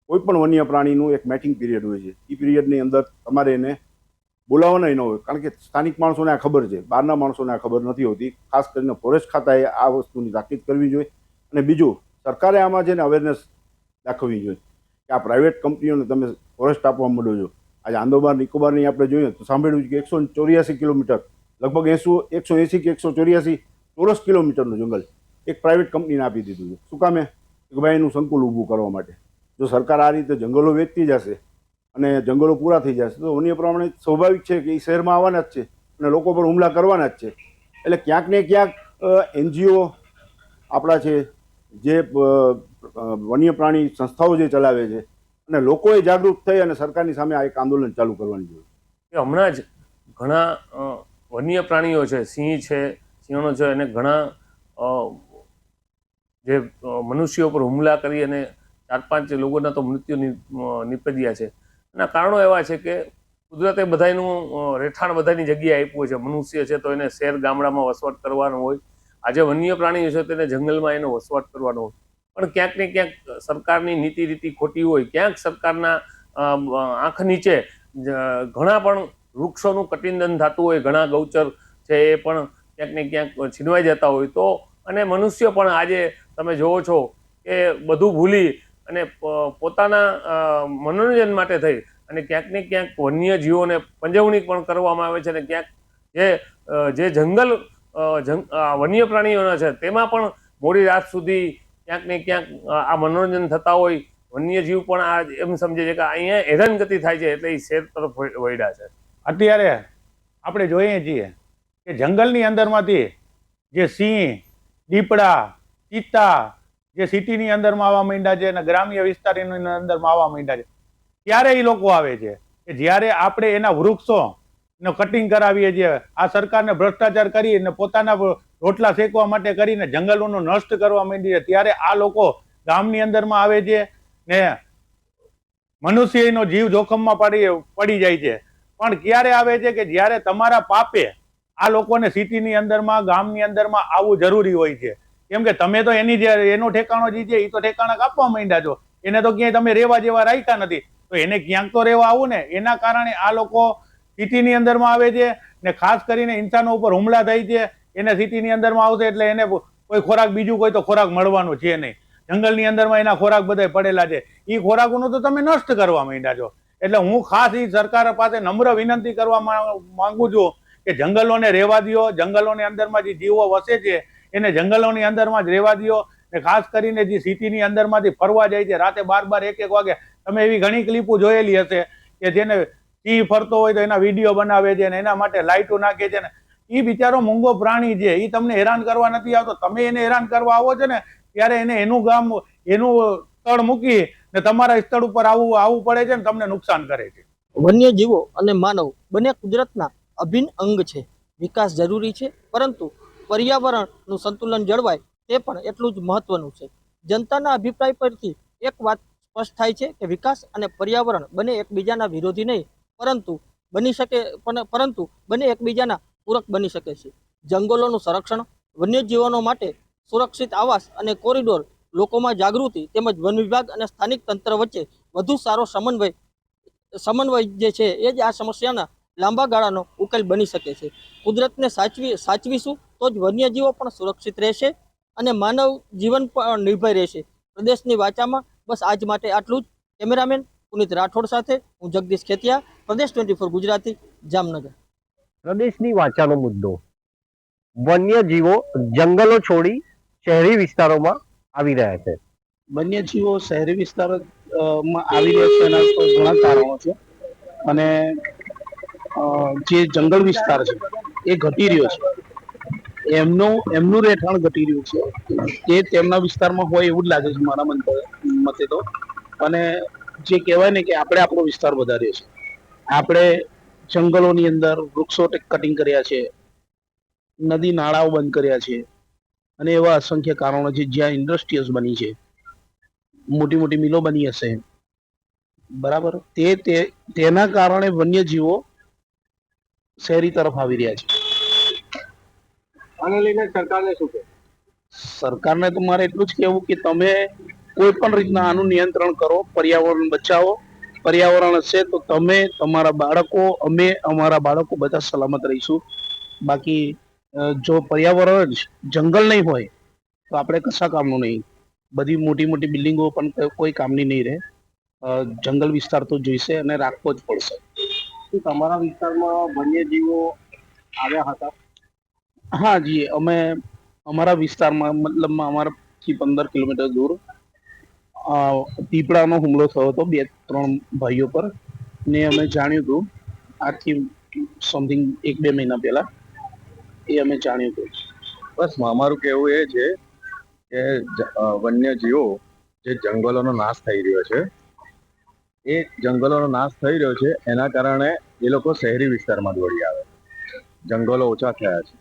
કોઈ પણ વન્ય પ્રાણીનું એક મેટિંગ પીરિયડ હોય છે. એ પીરિયડની અંદર તમારે એને બોલાવવાના ન હોય, કારણ કે સ્થાનિક માણસોને આ ખબર છે, બહારના માણસોને આ ખબર નથી હોતી. ખાસ કરીને ફોરેસ્ટ ખાતાએ આ વસ્તુની તાકીદ કરવી જોઈએ. અને બીજું, સરકારે આમાં છે ને અવેરનેસ દાખવવી જોઈએ કે આ પ્રાઇવેટ કંપનીઓને તમે ફોરેસ્ટ આપવા માંડો છો. આજે આંદોબાર નિકોબારની આપણે જોઈએ તો સાંભળ્યું કે 184 કિલોમીટર, લગભગ 180 કે 184 ચોરસ કિલોમીટરનું જંગલ એક પ્રાઇવેટ કંપનીને આપી દીધું છે. શું કામે? કે ભાઈ એનું સંકુલ ઊભું કરવા માટે. જો સરકાર આ રીતે જંગલો વેચતી જશે અને જંગલો પૂરા થઈ જશે તો વન્ય પ્રાણી સ્વાભાવિક છે કે એ શહેરમાં આવવાના જ છે અને લોકો પર હુમલા કરવાના જ છે. એટલે ક્યાંક ને ક્યાંક NGO આપણા છે, જે વન્ય પ્રાણી સંસ્થાઓ જે ચલાવે છે, અને લોકોએ જાગૃત થઈ અને સરકારની સામે આ એક આંદોલન ચાલુ કરવાની જરૂર છે. હમણાં જ ઘણા વન્ય પ્રાણીઓ છે, સિંહ છે, સિંહણો છે, અને ઘણા જે મનુષ્યો પર હુમલા કરી અને 4-5 લોકોના તો મૃત્યુ નિપજ્યા છે. એના કારણો એવા છે કે કુદરતે બધાનું રહેઠાણ બધાની જગ્યાએ આપ્યું છે. મનુષ્ય છે તો એને શહેર ગામડામાં વસવાટ કરવાનો હોય, આજે વન્ય પ્રાણીઓ છે તેને જંગલમાં એનો વસવાટ કરવાનો હોય. પણ ક્યાંક ને ક્યાંક સરકારની નીતિ રીતિ ખોટી હોય, ક્યાંક સરકારના આંખ નીચે ઘણા પણ વૃક્ષોનું કટિંદન થતું હોય, ઘણા ગૌચર છે એ પણ ક્યાંક ને ક્યાંક છીનવાઈ જતા હોય. તો અને મનુષ્ય પણ આજે તમે જોવો છો કે બધું ભૂલી અને પોતાના મનોરંજન માટે થઈ અને ક્યાંક ને ક્યાંક વન્ય જીવોને પંજવણી પણ કરવામાં આવે છે. અને ક્યાંક જે જંગલ વન્ય પ્રાણીઓના છે તેમાં પણ મોડી રાત સુધી ક્યાંક ને ક્યાંક આ મનોરંજન થતા હોય. વન્યજીવ પણ આ એમ સમજે છે કે અહીંયા હેરાનગતિ થાય છે એટલે એ શહેર તરફ વળ્યા છે. અત્યારે આપણે જોઈએ છીએ કે જંગલની અંદરમાંથી જે સિંહ, દીપડા, ચિત્તા જે સિટીની અંદરમાં આવવા માંડ્યા છે અને ગ્રામ્ય વિસ્તારની અંદરમાં આવવા માંડ્યા છે, ત્યારે એ લોકો આવે છે કે જ્યારે આપણે એના વૃક્ષોનો કટિંગ કરાવીએ છીએ, આ સરકારને ભ્રષ્ટાચાર કરીને પોતાના રોટલા શેકવા માટે કરીને જંગલોનો નષ્ટ કરવા માંડી છે, ત્યારે આ લોકો ગામની અંદરમાં આવે છે ને મનુષ્યનો જીવ જોખમમાં પડી જાય છે. પણ ક્યારે આવે છે કે જ્યારે તમારા પાપે આ લોકોને સિટીની અંદરમાં, ગામની અંદરમાં આવવું જરૂરી હોય છે. કેમ કે તમે તો એનો ઠેકાણો જે છે એ તો ઠેકાણા કાપવા માંડ્યા છો, એને તો ક્યાંય તમે રેવા જેવા રાખ્યા નથી, તો એને ક્યાંક તો રહેવા આવું ને. એના કારણે આ લોકો સિટીની અંદરમાં આવે છે ને ખાસ કરીને ઇન્સાનો ઉપર હુમલા થાય છે. એને સિટીની અંદરમાં આવશે એટલે એને કોઈ ખોરાક, બીજું કોઈ તો ખોરાક મળવાનું છે નહીં. જંગલની અંદરમાં એના ખોરાક બધા પડેલા છે, એ ખોરાકોનું તો તમે નષ્ટ કરવા માંડ્યા છો. એટલે હું ખાસ એ સરકાર પાસે નમ્ર વિનંતી કરવા માંગુ છું કે જંગલોને રહેવા દો. જંગલોની અંદરમાં જે જીવો વસે છે એને જંગલોની અંદરમાં જ રહેવા દો. ને ખાસ કરીને જે સિટીની અંદરમાંથી ફરવા જાય છે રાતે 12-1 વાગે, તમે એવી ઘણી ક્લિપો જોયેલી હશે કે જેને સિંહ ફરતો હોય તો એના વિડીયો બનાવે છે અને એના માટે લાઇટો નાખે છે ને. એ બિચારો મૂંગો પ્રાણી છે, એ તમને હેરાન કરવા નથી આવતો, તમે એને હેરાન કરવા આવો છો ને ત્યારે એને એનું ગામ, એનું સ્થળ મૂકી ને તમારા સ્થળ ઉપર આવવું પડે છે ને તમને નુકસાન કરે છે. વન્યજીવો અને માનવ બંને કુદરતના અભિન્ન અંગ છે. વિકાસ જરૂરી છે, પરંતુ પર્યાવરણનું સંતુલન જળવાય તે પણ એટલું જ મહત્વનું છે. જનતાના અભિપ્રાય પરથી એક વાત સ્પષ્ટ થાય છે કે વિકાસ અને પર્યાવરણ બંને એકબીજાના વિરોધી નહીં પરંતુ બંને એકબીજાના પૂરક બની શકે છે. જંગલોનું સંરક્ષણ, વન્યજીવનો માટે સુરક્ષિત આવાસ અને કોરિડોર, લોકોમાં જાગૃતિ તેમજ વન વિભાગ અને સ્થાનિક તંત્ર વચ્ચે વધુ સારો સમન્વય જે છે એ જ આ સમસ્યાના લાંબા ગાળાનો ઉકેલ બની શકે છે. કુદરતને સાચવીશું તો જ વન્યજીવો પણ સુરક્ષિત રહેશે અને માનવ જીવન પણ નિર્ભય રહેશે. પ્રદેશની વાચામાં બસ આજ માટે આટલું જ. કેમેરામેન પુનિત રાઠોડ સાથે હું જગદીશ ખેતિયા, પ્રદેશ 24 ગુજરાતી, જામનગર. પ્રદેશની વાચાનો મુદ્દો: વન્યજીવો જંગલો છોડી શહેરી વિસ્તારોમાં આવી રહ્યા છે. વન્યજીવો શહેરી વિસ્તારોમાં આવી રહ્યા છે એના પર ઘણા કારણો છે અને જે જંગલ વિસ્તાર છે એ ઘટી રહ્યો છે. એમનું રહેઠાણ ઘટી રહ્યું છે. તે તેમના વિસ્તારમાં હોય એવું જ લાગે છે મારા મતે તો. અને જે કહેવાય ને કે આપણે આપણો વિસ્તાર વધાર્યો છે. આપણે જંગલોની અંદર વૃક્ષો કટિંગ કર્યા છે, નદી નાળાઓ બંધ કર્યા છે અને એવા અસંખ્ય કારણો છે. જ્યાં ઇન્ડસ્ટ્રીઝ બની છે, મોટી મોટી મિલો બની હશે, બરાબર, તેના કારણે વન્યજીવો શહેરી તરફ આવી રહ્યા છે. આને લઈને સરકારને શું કહે? સરકારને તો મારે એટલું જ કહેવું કે તમે કોઈ પણ રીતના આનું નિયંત્રણ કરો, પર્યાવરણ બચાવો. પર્યાવરણ હશે તો તમે, તમારા બાળકો, અમે, અમારા બાળકો બધા સલામત રહીશું. બાકી જો પર્યાવરણ જ જંગલ નહીં હોય તો આપણે કશા કામનું નહીં. બધી મોટી મોટી બિલ્ડિંગો પણ કોઈ કામની નહીં રહે. જંગલ વિસ્તાર તો જોઈશે અને રાખવો જ પડશે. શું તમારા વિસ્તારમાં વન્યજીવો આવ્યા હતા? હા જી, અમે અમારા વિસ્તારમાં, મતલબમાં અમારાથી 15 કિલોમીટર દૂર દીપડાનો હુમલો થયો હતો 2-3 ભાઈઓ પર ને અમે જાણ્યું હતું આજથી સમથિંગ 1-2 મહિના પહેલા એ અમે જાણ્યું હતું. બસ અમારું કહેવું એ છે કે વન્યજીવો જે જંગલોનો નાશ થઈ રહ્યો છે, એ જંગલોનો નાશ થઈ રહ્યો છે એના કારણે એ લોકો શહેરી વિસ્તારમાં દોડી આવે. જંગલો ઓછા થયા છે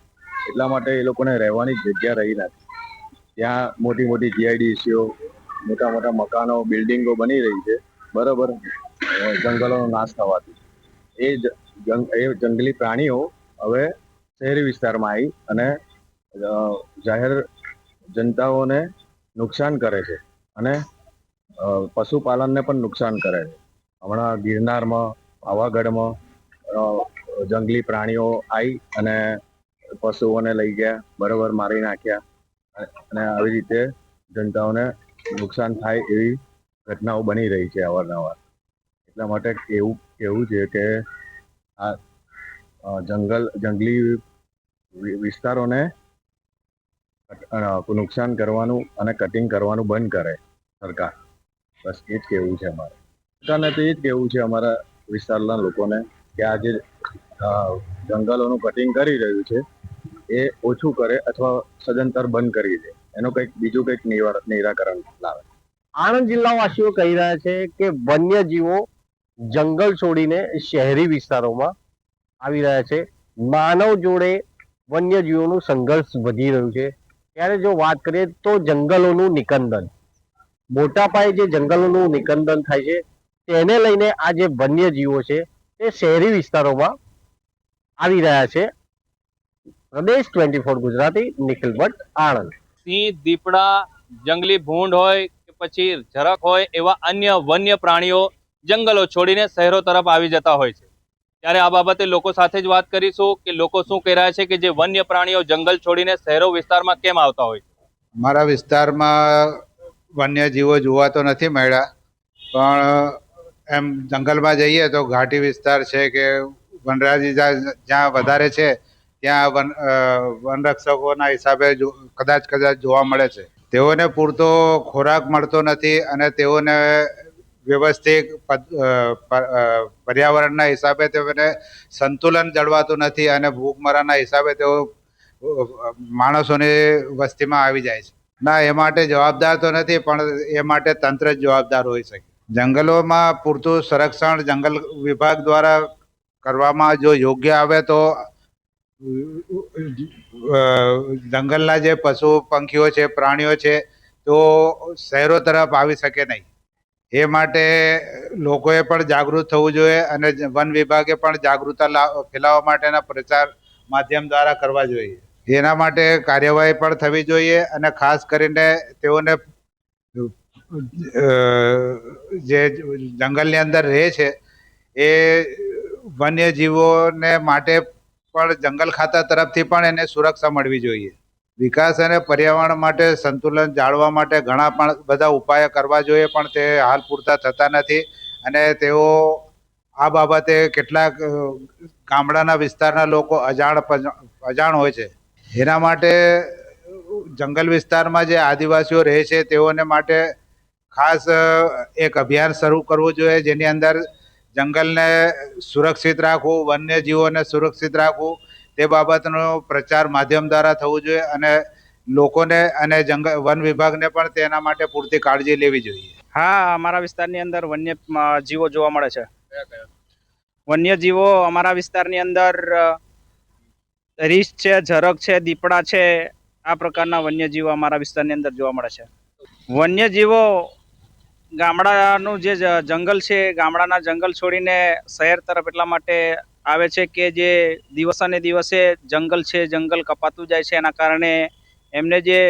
એટલા માટે એ લોકોને રહેવાની જગ્યા રહી નથી. ત્યાં મોટી મોટી જીઆઈડીસીઓ, મોટા મોટા મકાનો, બિલ્ડિંગો બની રહી છે, બરાબર, જંગલોનો નાશ થવાથી એ જંગલી પ્રાણીઓ હવે શહેરી વિસ્તારમાં આવી અને જાહેર જનતાઓને નુકસાન કરે છે અને પશુપાલનને પણ નુકસાન કરે છે. હમણાં ગિરનારમાં, પાવાગઢમાં જંગલી પ્રાણીઓ આવી અને પશુઓને લઈ ગયા, બરાબર, મારી નાખ્યા અને આવી રીતે જનતાઓને નુકસાન થાય એવી ઘટનાઓ બની રહી છે અવારનવાર. એટલા માટે એવું છે કે આ જંગલી વિસ્તારોને નુકસાન કરવાનું અને કટિંગ કરવાનું બંધ કરે સરકાર. બસ એ જ કહેવું છે અમારે. સરકારને તો એ જ કહેવું છે અમારા વિસ્તારના લોકોને કે આ જે જંગલોનું કટિંગ કરી રહ્યું છે એ ઓછું કરે અથવા સદંતર બંધ કરી દે. એનું બીજું કંઈક નિરાકરણ લાવે. આણંદ જિલ્લાવાસીઓ કહી રહ્યા છે કે વન્યજીવો જંગલ છોડીને શહેરી વિસ્તારોમાં આવી રહ્યા છે. માનવ જોડે વન્યજીવોનું સંઘર્ષ વધી રહ્યું છે. ત્યારે જો વાત કરીએ તો જંગલોનું નિકંદન, મોટા પાયે જે જંગલોનું નિકંદન થાય છે તેને લઈને આ જે વન્યજીવો છે તે શહેરી વિસ્તારોમાં આવી રહ્યા છે. પ્રદેશ 24 ગુજરાતી, નિખિલ ભટ્ટ, આણંદ. સિંહ, દીપડા, જંગલી ભૂંડ હોય કે પછી ઝરખ હોય, એવા અન્ય વન્ય પ્રાણીઓ જંગલો છોડીને શહેરો તરફ આવી જતા હોય છે. ત્યારે આ બાબતે લોકો સાથે જ વાત કરીશું કે લોકો શું કહી રહ્યા છે કે જે વન્ય પ્રાણીઓ જંગલ છોડીને શહેરો વિસ્તારમાં કેમ આવતા હોય છે. મારા વિસ્તારમાં વન્યજીવો જોવા તો નથી મળ્યા, પણ એમ જંગલમાં જઈએ તો ઘાટી વિસ્તાર છે કે વનરાજી જ્યાં વધારે છે ત્યાં વનરક્ષકોના હિસાબે કદાચ જોવા મળે છે. તેઓને પૂરતો ખોરાક મળતો નથી અને તેઓને વ્યવસ્થિત પર્યાવરણના હિસાબે તેઓને સંતુલન જળવાતું નથી અને ભૂખમરાના હિસાબે તેઓ માણસોની વસ્તીમાં આવી જાય છે. ના, એ માટે જવાબદાર તો નથી, પણ એ માટે તંત્ર જ જવાબદાર હોઈ શકે. જંગલોમાં પૂરતું સંરક્ષણ જંગલ વિભાગ દ્વારા કરવામાં જો યોગ્ય આવે તો જંગલના જે પશુ પંખીઓ છે, પ્રાણીઓ છે, તો શહેરો તરફ આવી શકે નહીં. એ માટે લોકોએ પણ જાગૃત થવું જોઈએ અને વન વિભાગે પણ જાગૃતતા ફેલાવવા માટેના પ્રચાર માધ્યમ દ્વારા કરવા જોઈએ. એના માટે કાર્યવાહી પણ થવી જોઈએ અને ખાસ કરીને તેઓને જે જંગલની અંદર રહે છે એ વન્યજીવોને માટે પણ જંગલ ખાતા તરફથી પણ એને સુરક્ષા મળવી જોઈએ. વિકાસ અને પર્યાવરણ માટે સંતુલન જાળવવા માટે ઘણા પણ બધા ઉપાયો કરવા જોઈએ, પણ તે હાલ પૂરતા થતા નથી અને તેઓ આ બાબતે કેટલાક ગામડાના વિસ્તારના લોકો અજાણ હોય છે. એના માટે જંગલ વિસ્તારમાં જે આદિવાસીઓ રહે છે તેઓને માટે ખાસ એક અભિયાન શરૂ કરવું જોઈએ, જેની અંદર જંગલને સુરક્ષિત રાખવું, વન્યજીવોને સુરક્ષિત રાખવું તે બાબતનો પ્રચાર માધ્યમ દ્વારા થવું જોઈએ અને લોકોને અને વન વિભાગને પણ તેના માટે પૂરતી કાળજી લેવી જોઈએ. હા, અમારા વિસ્તારની અંદર વન્ય જીવો જોવા મળે છે. વન્યજીવો અમારા વિસ્તારની અંદર રીંછ છે, ઝરખ છે, દીપડા છે, આ પ્રકારના વન્યજીવો અમારા વિસ્તારની અંદર જોવા મળે છે. વન્યજીવો ગામડાનું જે જંગલ છે, ગામડાના જંગલ છોડીને શહેર તરફ એટલા માટે આવે છે કે જે દિવસે ને દિવસે જંગલ કપાતું જાય છે. એના કારણે એમને જે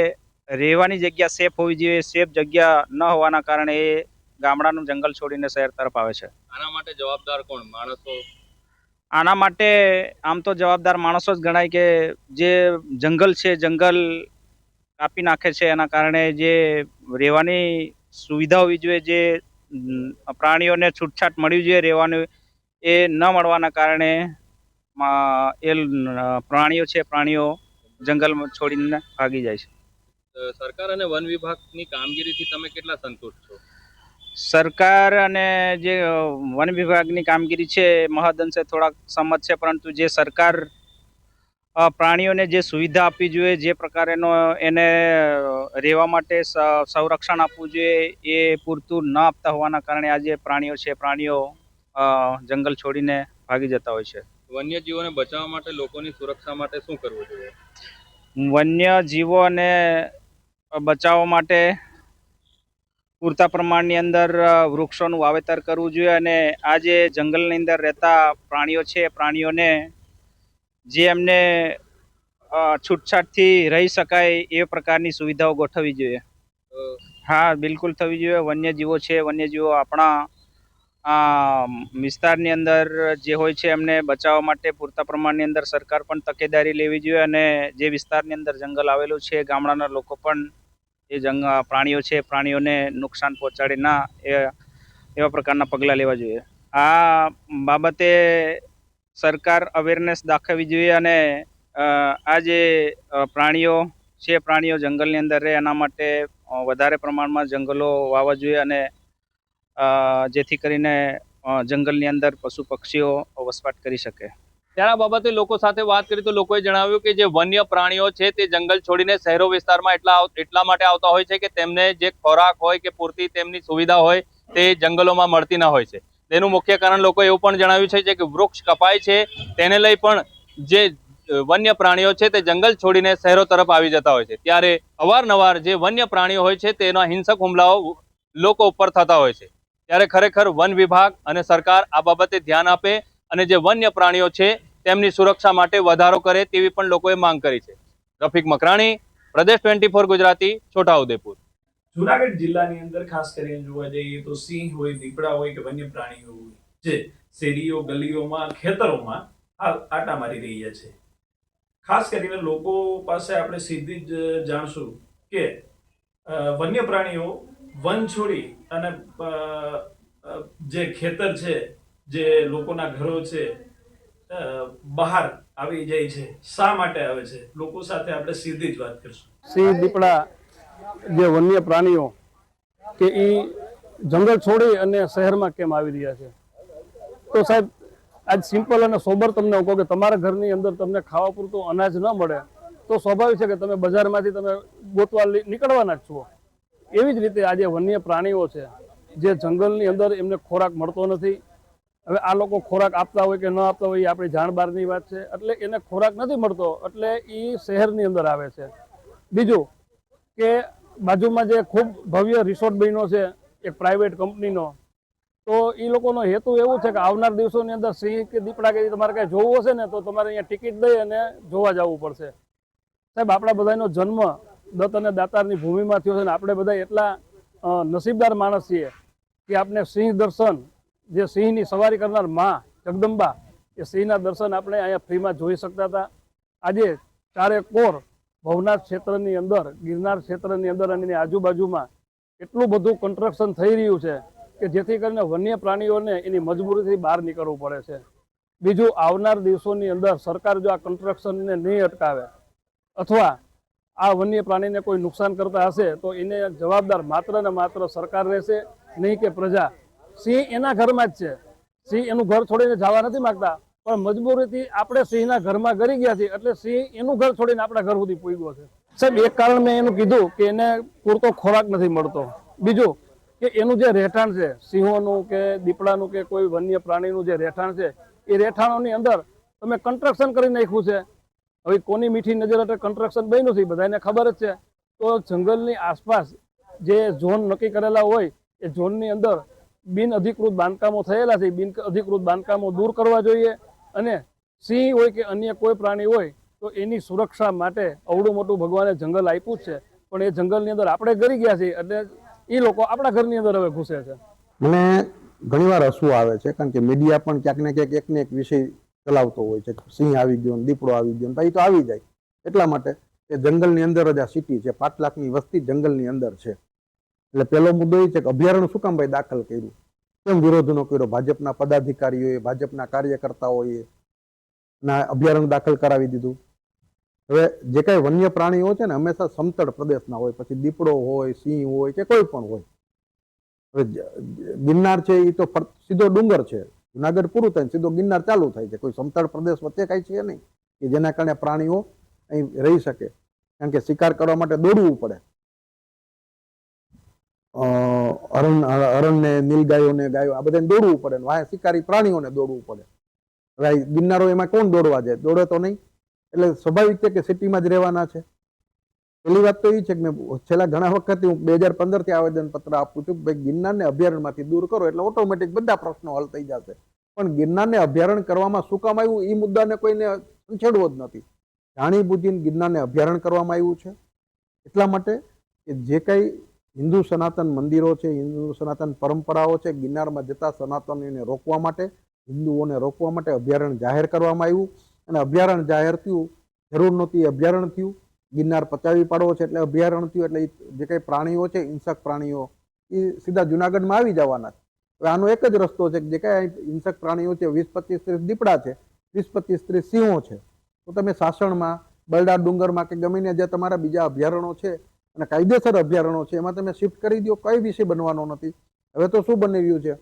રહેવાની જગ્યા સેફ હોવી જોઈએ, સેફ જગ્યા ન હોવાના કારણે એ ગામડાનું જંગલ છોડીને શહેર તરફ આવે છે. આના માટે જવાબદાર કોણ? માણસો? આના માટે આમ તો જવાબદાર માણસો જ ગણાય કે જે જંગલ છે, જંગલ કાપી નાખે છે. એના કારણે જે રહેવાની સુવિધા હોવી જોઈએ, જે પ્રાણીઓને છૂટછાટ મળવી જોઈએ રહેવાનું, એ ન મળવાના કારણે એ પ્રાણીઓ જંગલ છોડીને ભાગી જાય છે. સરકાર અને વન વિભાગની કામગીરીથી તમે કેટલા સંતુષ્ટ છો? સરકાર અને જે વન વિભાગની કામગીરી છે મહદઅંશે થોડાક સંમત છે, પરંતુ જે સરકાર પ્રાણીઓને જે સુવિધા આપવી જોઈએ, જે પ્રકારેનો એને રહેવા માટે સંરક્ષણ આપવું જોઈએ, એ પૂરતું ન આપતા હોવાના કારણે આજે પ્રાણીઓ જંગલ છોડીને ભાગી જતા હોય છે. વન્યજીવોને બચાવવા માટે, લોકોની સુરક્ષા માટે શું કરવું જોઈએ? વન્યજીવોને બચાવવા માટે પૂરતા પ્રમાણની અંદર વૃક્ષોનું વાવેતર કરવું જોઈએ અને આ જે જંગલની અંદર રહેતા પ્રાણીઓ છે, પ્રાણીઓને જે એમને છૂટછાટથી રહી શકાય એ પ્રકારની સુવિધાઓ ગોઠવવી જોઈએ. હા, બિલકુલ થવી જોઈએ. વન્યજીવો છે, વન્યજીવો આપણા વિસ્તારની અંદર જે હોય છે એમને બચાવવા માટે પૂરતા પ્રમાણની અંદર સરકાર પણ તકેદારી લેવી જોઈએ અને જે વિસ્તારની અંદર જંગલ આવેલું છે, ગામડાના લોકો પણ એ પ્રાણીઓ છે, પ્રાણીઓને નુકસાન પહોંચાડે ના એવા પ્રકારના પગલાં લેવા જોઈએ. આ બાબતે સરકાર અવેરનેસ દાખવવી જોઈએ અને આ જે પ્રાણીઓ છે, પ્રાણીઓ જંગલની અંદર રહે એના માટે વધારે પ્રમાણમાં જંગલો વાવવા જોઈએ અને જેથી કરીને જંગલની અંદર પશુ પક્ષીઓ વસવાટ કરી શકે. ત્યારે આ બાબતે લોકો સાથે વાત કરી તો લોકોએ જણાવ્યું કે જે વન્ય પ્રાણીઓ છે તે જંગલ છોડીને શહેરો વિસ્તારમાં એટલા માટે આવતા હોય છે કે તેમને જે ખોરાક હોય કે પૂરતી તેમની સુવિધા હોય તે જંગલોમાં મળતી ના હોય છે. તેનું મુખ્ય કારણ લોકોએ એવું પણ જણાવ્યું છે કે વૃક્ષ કપાય છે, તેને લઈ પણ જે વન્ય પ્રાણીઓ છે તે જંગલ છોડીને શહેરો તરફ આવી જતા હોય છે. ત્યારે અવારનવાર જે વન્ય પ્રાણીઓ હોય છે તેના હિંસક હુમલાઓ લોકો ઉપર થતા હોય છે. ત્યારે ખરેખર વન વિભાગ અને સરકાર આ બાબતે ધ્યાન આપે અને જે વન્ય પ્રાણીઓ છે તેમની સુરક્ષા માટે વધારો કરે તેવી પણ લોકોએ માંગ કરી છે. રફીક મકરાણી, પ્રદેશ 24 ગુજરાતી, છોટાઉદેપુર. જુનાગઢ જિલ્લાની અંદર ખાસ કરીને જોવા જઈએ તો સિંહ હોય, દીપડા હોય કે વન્ય પ્રાણીઓ હોય, જે શેરીઓ, ગલીઓમાં, ખેતરોમાં આટા મારી રહ્યા છે. ખાસ કરીને લોકો પાસે આપણે સીધી જ જાણશું કે વન્ય પ્રાણીઓ વન છોડી અને જે ખેતર છે, જે લોકોના ઘરો છે, બહાર આવી જાય છે. શા માટે આવે છે? લોકો સાથે આપણે સીધી જ વાત કરશું. સિંહ, દીપડા જે વન્ય પ્રાણીઓ કે એ જંગલ છોડી અને શહેરમાં કેમ આવી રહ્યા છે? તો સાહેબ, આજ સિમ્પલ અને સોબર તમને કહો કે તમારા ઘરની અંદર તમને ખાવા પૂરતું અનાજ ન મળે તો સ્વાભાવિક છે કે તમે બજારમાંથી તમે ગોતવા નીકળવાના જ છો. એવી જ રીતે આજે વન્ય પ્રાણીઓ છે જે જંગલની અંદર એમને ખોરાક મળતો નથી, હવે આ લોકો ખોરાક આપતા હોય કે ન આપતા હોય એ આપણી જાણ બહારની વાત છે. એટલે એને ખોરાક નથી મળતો એટલે એ શહેરની અંદર આવે છે. બીજું કે બાજુમાં જે ખૂબ ભવ્ય રિસોર્ટ બન્યો છે એક પ્રાઇવેટ કંપનીનો, તો એ લોકોનો હેતુ એવું છે કે આવનાર દિવસોની અંદર સિંહ કે દીપડા કે તમારે કાંઈ જોવું હશે ને તો તમારે અહીંયા ટિકિટ દઈ અને જોવા જવું પડશે. સાહેબ, આપણા બધાનો જન્મ દત્ત અને દાતારની ભૂમિમાં થયો છે ને આપણે બધા એટલા નસીબદાર માણસ છીએ કે આપણે સિંહ દર્શન, જે સિંહની સવારી કરનાર માં જગદંબા, એ સિંહના દર્શન આપણે અહીંયા ફ્રીમાં જોઈ શકતા હતા. આજે ચારે કોર ભવનાથ ક્ષેત્રની અંદર, ગિરનાર ક્ષેત્રની અંદર અને એની આજુબાજુમાં એટલું બધું કન્સ્ટ્રક્શન થઈ રહ્યું છે કે જેથી કરીને વન્ય પ્રાણીઓને એની મજબૂરીથી બહાર નીકળવું પડે છે. બીજું, આવનાર દિવસોની અંદર સરકાર જો આ કન્સ્ટ્રક્શનને નહીં અટકાવે અથવા આ વન્ય પ્રાણીને કોઈ નુકસાન કરતા હશે તો એને જવાબદાર માત્ર ને માત્ર સરકાર રહેશે, નહીં કે પ્રજા. સિંહ એના ઘરમાં જ છે, સિંહ એનું ઘર છોડીને જવા નથી માંગતા, પણ મજબૂરીથી આપણે સિંહના ઘરમાં ગરી ગયા છીએ એટલે સિંહ એનું ઘર છોડીને આપણા ઘર સુધી પૂગ્યો છે. સાહેબ, એક કારણ મેં એનું કીધું કે એને પૂરતો ખોરાક નથી મળતો. બીજું કે એનું જે રહેઠાણ છે, સિંહોનું કે દીપડાનું કે કોઈ વન્ય પ્રાણીનું જે રહેઠાણ છે, એ રહેઠાણોની અંદર તમે કન્સ્ટ્રક્શન કરી નાખ્યું છે. હવે કોની મીઠી નજર એટલે કન્સ્ટ્રક્શન બન્યું છે બધાને ખબર જ છે. તો જંગલની આસપાસ જે ઝોન નક્કી કરેલા હોય એ ઝોનની અંદર બિન અધિકૃત બાંધકામો થયેલા છે, બિન અધિકૃત બાંધકામો દૂર કરવા જોઈએ. અને સિંહ હોય કે અન્ય કોઈ પ્રાણી હોય તો એની સુરક્ષા માટે અવડું મોટું ભગવાને જંગલ આપ્યું જ છે, પણ એ જંગલની અંદર આપણે ગરી ગયા છીએ એટલે એ લોકો આપણા ઘરની અંદર હવે ઘૂસે છે. મને ઘણીવાર હસવું આવે છે કારણ કે મીડિયા પણ ક્યાંક ને ક્યાંક એકને એક વિષય ચલાવતો હોય છે. સિંહ આવી ગયો ને દીપડો આવી ગયો ને ભાઈ તો આવી જાય એટલા માટે કે જંગલની અંદર જ આ સિટી છે. 5 લાખની વસ્તી જંગલની અંદર છે. એટલે પહેલો મુદ્દો એ છે કે અભયારણ્ય શું કામ ભાઈ દાખલ કર્યું, કેમ વિરોધ ન કર્યો? ભાજપના પદાધિકારીઓએ, ભાજપના કાર્યકર્તાઓએ ના અભયારણ્ય દાખલ કરાવી દીધું. હવે જે કાંઈ વન્ય પ્રાણીઓ છે ને હંમેશા સમતળ પ્રદેશના હોય, પછી દીપડો હોય, સિંહ હોય કે કોઈ પણ હોય. હવે ગિરનાર છે એ તો સીધો ડુંગર છે, જુનાગઢ પૂરું થાય સીધો ગિરનાર ચાલુ થાય છે. કોઈ સમતળ પ્રદેશ વચ્ચે કાંઈ છે નહીં કે જેના કારણે પ્રાણીઓ અહીં રહી શકે, કારણ કે શિકાર કરવા માટે દોડવું પડે. હરણને, નીલગાયોને, ગાયો આ બધાને દોડવું પડે, વાહ શિકારી પ્રાણીઓને દોડવું પડે. હવે ગિરનારો એમાં કોણ દોડવા જાય? દોડે તો નહીં. એટલે સ્વાભાવિક છે કે સિટીમાં જ રહેવાના છે. પહેલી વાત તો એ છે કે મેં છેલ્લા ઘણા વખતથી હું 2015થી આવેદનપત્ર આપું છું કે ભાઈ ગિરનારને અભયારણ્યમાંથી દૂર કરો એટલે ઓટોમેટિક બધા પ્રશ્નો હલ થઈ જશે. પણ ગિરનારને અભયારણ્ય કરવામાં શું કામ આવ્યું એ મુદ્દાને કોઈને છેડવો જ નથી. જાણી બુજીને ગિરનારને અભયારણ્ય કરવામાં આવ્યું છે એટલા માટે કે જે કંઈ હિન્દુ સનાતન મંદિરો છે, હિન્દુ સનાતન પરંપરાઓ છે, ગિરનારમાં જતા સનાતનીઓને રોકવા માટે, હિન્દુઓને રોકવા માટે અભયારણ્ય જાહેર કરવામાં આવ્યું. અને અભયારણ્ય જાહેર થયું, જરૂર નહોતી અભયારણ્ય થયું. ગિરનાર પચાવી પાડવો છે એટલે અભયારણ્ય થયું. એટલે જે કંઈ પ્રાણીઓ છે, હિંસક પ્રાણીઓ, એ સીધા જુનાગઢમાં આવી જવાના છે. હવે આનો એક જ રસ્તો છે કે જે કાંઈ હિંસક પ્રાણીઓ છે, 20-25-30 દીપડા છે, 20-25-30 સિંહો છે, તો તમે સાસણમાં, બરડા ડુંગરમાં કે ગમે ત્યાં જે તમારા બીજા અભયારણ્યો છે અને કાયદેસર અભયારણ્યો છે એમાં તમે શિફ્ટ કરી દો. કઈ વિષય બનવાનો નથી. હવે તો શું બની રહ્યું છે,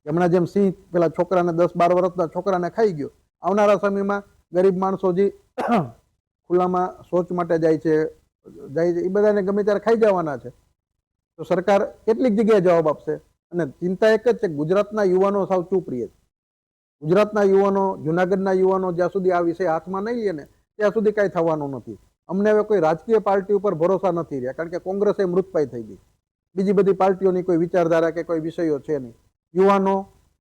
હમણાં જેમ સિંહ પેલા છોકરાને 10-12 વર્ષના છોકરાને ખાઈ ગયો, આવનારા સમયમાં ગરીબ માણસો જે ખુલ્લામાં શૌચ માટે જાય છે એ બધાને ગમે ત્યારે ખાઈ જવાના છે. તો સરકાર કેટલીક જગ્યાએ જવાબ આપશે? અને ચિંતા એક જ છે, ગુજરાતના યુવાનો સાવ ચૂપ રહે છે. ગુજરાતના યુવાનો, જુનાગઢના યુવાનો જ્યાં સુધી આ વિષય હાથમાં નહીં લે ને ત્યાં સુધી કાંઈ થવાનું નથી. અમને હવે કોઈ રાજકીય પાર્ટી ઉપર ભરોસા નથી રહ્યા, કારણ કે કોંગ્રેસે મૃતપાય થઈ ગઈ. બીજી બધી પાર્ટીઓની કોઈ વિચારધારા કે કોઈ વિષયો છે નહીં. યુવાનો